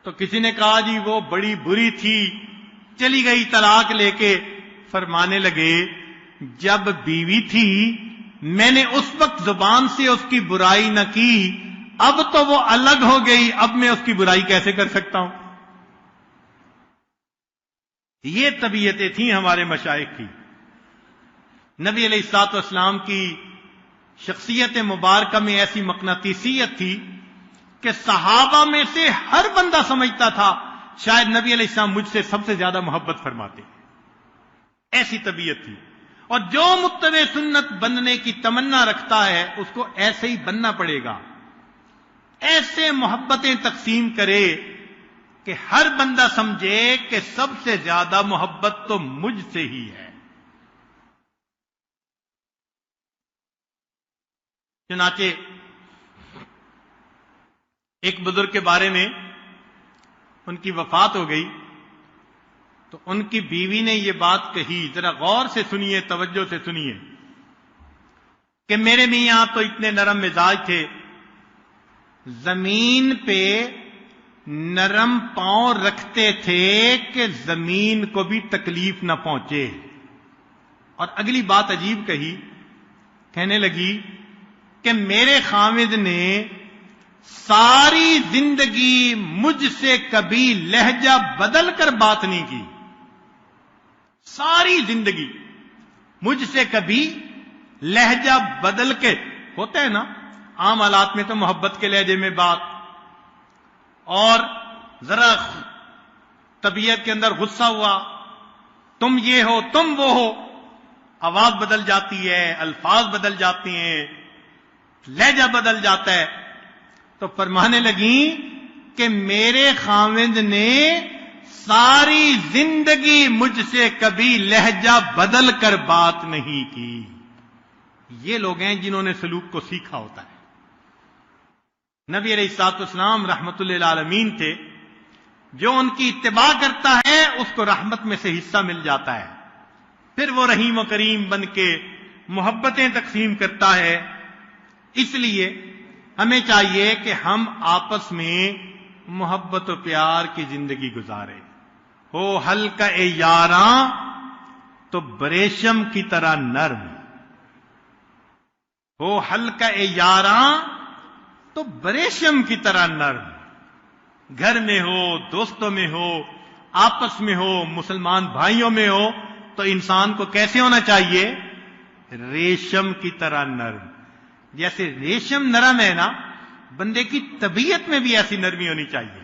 تو کسی نے کہا جی وہ بڑی بری تھی, چلی گئی طلاق لے کے. فرمانے لگے جب بیوی تھی میں نے اس وقت زبان سے اس کی برائی نہ کی, اب تو وہ الگ ہو گئی, اب میں اس کی برائی کیسے کر سکتا ہوں. یہ طبیعتیں تھیں ہمارے مشائخ کی. نبی علیہ الصلوۃ والسلام کی شخصیت مبارکہ میں ایسی مقناطیسیت تھی کہ صحابہ میں سے ہر بندہ سمجھتا تھا شاید نبی علیہ السلام مجھ سے سب سے زیادہ محبت فرماتے. ایسی طبیعت تھی. اور جو متبع سنت بننے کی تمنا رکھتا ہے اس کو ایسے ہی بننا پڑے گا, ایسے محبتیں تقسیم کرے کہ ہر بندہ سمجھے کہ سب سے زیادہ محبت تو مجھ سے ہی ہے. چنانچہ ایک بزرگ کے بارے میں ان کی وفات ہو گئی تو ان کی بیوی نے یہ بات کہی, ذرا غور سے سنیے, توجہ سے سنیے, کہ میرے میاں تو اتنے نرم مزاج تھے, زمین پہ نرم پاؤں رکھتے تھے کہ زمین کو بھی تکلیف نہ پہنچے. اور اگلی بات عجیب کہی, کہنے لگی کہ میرے خاوند نے ساری زندگی مجھ سے کبھی لہجہ بدل کر بات نہیں کی. ساری زندگی مجھ سے کبھی لہجہ بدل کے, ہوتا ہے نا عام حالات میں تو محبت کے لہجے میں بات, اور ذرا طبیعت کے اندر غصہ ہوا, تم یہ ہو تم وہ ہو, آواز بدل جاتی ہے, الفاظ بدل جاتے ہیں, لہجہ بدل جاتا ہے. تو فرمانے لگیں کہ میرے خاوند نے ساری زندگی مجھ سے کبھی لہجہ بدل کر بات نہیں کی. یہ لوگ ہیں جنہوں نے سلوک کو سیکھا ہوتا ہے. نبی علیہ الصلوۃ والسلام رحمت للعالمین تھے, جو ان کی اتباع کرتا ہے اس کو رحمت میں سے حصہ مل جاتا ہے. پھر وہ رحیم و کریم بن کے محبتیں تقسیم کرتا ہے۔ اس لیے ہمیں چاہیے کہ ہم آپس میں محبت و پیار کی زندگی گزاریں۔ ہو ہلکا یاراں تو بریشم کی طرح نرم، ہو ہلکا یاراں تو بریشم کی طرح نرم۔ گھر میں ہو، دوستوں میں ہو، آپس میں ہو، مسلمان بھائیوں میں ہو، تو انسان کو کیسے ہونا چاہیے؟ ریشم کی طرح نرم۔ جیسے ریشم نرم ہے نا، بندے کی طبیعت میں بھی ایسی نرمی ہونی چاہیے۔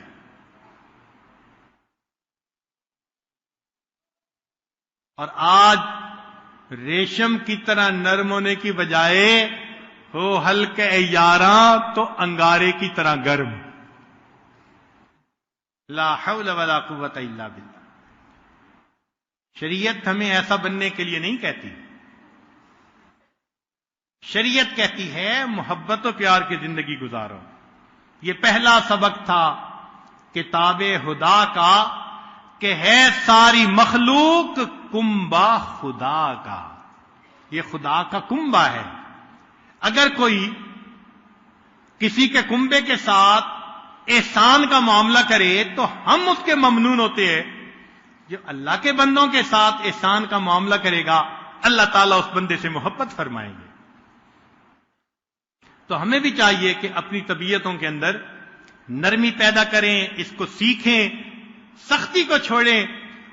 اور آج ریشم کی طرح نرم ہونے کی بجائے ہو ہلکے یاراں تو انگارے کی طرح گرم۔ لا حول ولا قوت الا باللہ۔ شریعت ہمیں ایسا بننے کے لیے نہیں کہتی، شریعت کہتی ہے محبت و پیار کی زندگی گزارو۔ یہ پہلا سبق تھا کتاب خدا کا کہ ہے ساری مخلوق کنبہ خدا کا۔ یہ خدا کا کنبہ ہے۔ اگر کوئی کسی کے کنبے کے ساتھ احسان کا معاملہ کرے تو ہم اس کے ممنون ہوتے ہیں۔ جو اللہ کے بندوں کے ساتھ احسان کا معاملہ کرے گا، اللہ تعالیٰ اس بندے سے محبت فرمائیں گے۔ تو ہمیں بھی چاہیے کہ اپنی طبیعتوں کے اندر نرمی پیدا کریں، اس کو سیکھیں، سختی کو چھوڑیں،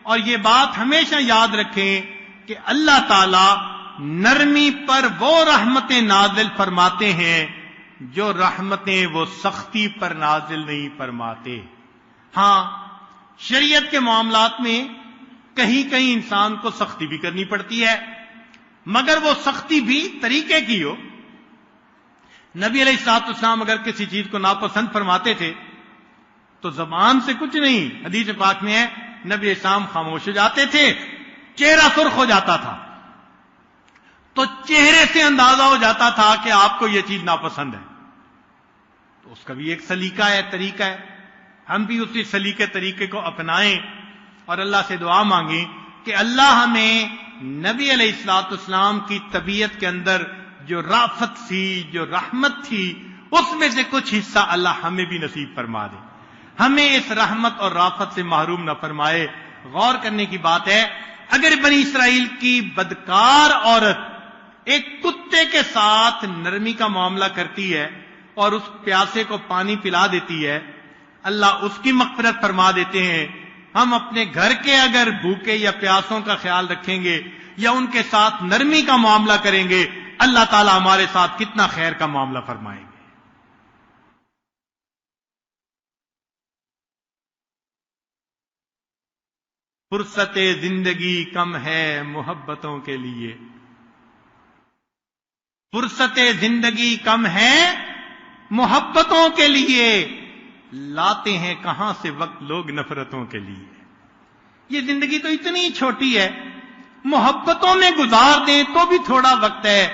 اور یہ بات ہمیشہ یاد رکھیں کہ اللہ تعالیٰ نرمی پر وہ رحمتیں نازل فرماتے ہیں جو رحمتیں وہ سختی پر نازل نہیں فرماتے۔ ہاں، شریعت کے معاملات میں کہیں کہیں انسان کو سختی بھی کرنی پڑتی ہے، مگر وہ سختی بھی طریقے کی ہو۔ نبی علیہ الصلوۃ والسلام اگر کسی چیز کو ناپسند فرماتے تھے تو زبان سے کچھ نہیں، حدیث پاک میں ہے نبی اسلام خاموش ہو جاتے تھے، چہرہ سرخ ہو جاتا تھا تو چہرے سے اندازہ ہو جاتا تھا کہ آپ کو یہ چیز ناپسند ہے۔ تو اس کا بھی ایک سلیقہ ہے، طریقہ ہے۔ ہم بھی اسی سلیقے طریقے کو اپنائیں اور اللہ سے دعا مانگیں کہ اللہ ہمیں نبی علیہ الصلوۃ والسلام کی طبیعت کے اندر جو رافت تھی، جو رحمت تھی، اس میں سے کچھ حصہ اللہ ہمیں بھی نصیب فرما دے، ہمیں اس رحمت اور رافت سے محروم نہ فرمائے۔ غور کرنے کی بات ہے، اگر بنی اسرائیل کی بدکار عورت ایک کتے کے ساتھ نرمی کا معاملہ کرتی ہے اور اس پیاسے کو پانی پلا دیتی ہے، اللہ اس کی مغفرت فرما دیتے ہیں۔ ہم اپنے گھر کے اگر بھوکے یا پیاسوں کا خیال رکھیں گے یا ان کے ساتھ نرمی کا معاملہ کریں گے، اللہ تعالیٰ ہمارے ساتھ کتنا خیر کا معاملہ فرمائیں گے۔ فرصت زندگی کم ہے محبتوں کے لیے، فرصت زندگی کم ہے محبتوں کے لیے، لاتے ہیں کہاں سے وقت لوگ نفرتوں کے لیے۔ یہ زندگی تو اتنی چھوٹی ہے، محبتوں میں گزار دیں تو بھی تھوڑا وقت ہے،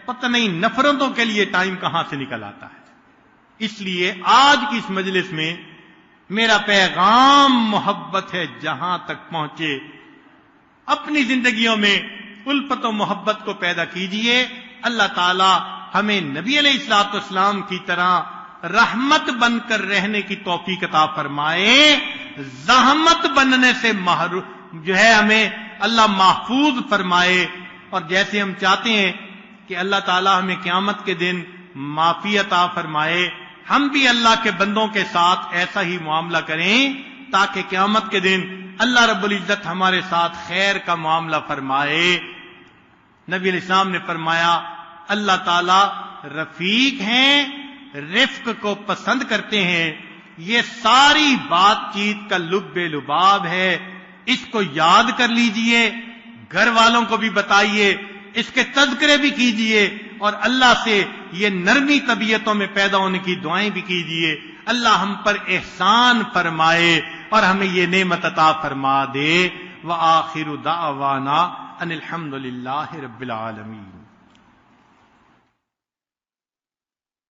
پتہ نہیں نفرتوں کے لیے ٹائم کہاں سے نکل آتا ہے۔ اس لیے آج کی اس مجلس میں میرا پیغام محبت ہے، جہاں تک پہنچے اپنی زندگیوں میں الفت و محبت کو پیدا کیجئے۔ اللہ تعالی ہمیں نبی علیہ الصلوۃ والسلام کی طرح رحمت بن کر رہنے کی توفیق عطا فرمائے، زحمت بننے سے جو ہے ہمیں اللہ محفوظ فرمائے، اور جیسے ہم چاہتے ہیں کہ اللہ تعالی ہمیں قیامت کے دن معافی عطا فرمائے، ہم بھی اللہ کے بندوں کے ساتھ ایسا ہی معاملہ کریں تاکہ قیامت کے دن اللہ رب العزت ہمارے ساتھ خیر کا معاملہ فرمائے۔ نبی علیہ السلام نے فرمایا اللہ تعالی رفیق ہیں، رفق کو پسند کرتے ہیں، یہ ساری بات چیت کا لب لباب ہے، اس کو یاد کر لیجئے، گھر والوں کو بھی بتائیے، اس کے تذکرے بھی کیجئے، اور اللہ سے یہ نرمی طبیعتوں میں پیدا ہونے کی دعائیں بھی کیجئے۔ اللہ ہم پر احسان فرمائے اور ہمیں یہ نعمت عطا فرما دے۔ وآخر دعوانا ان الحمد للہ رب العالمین۔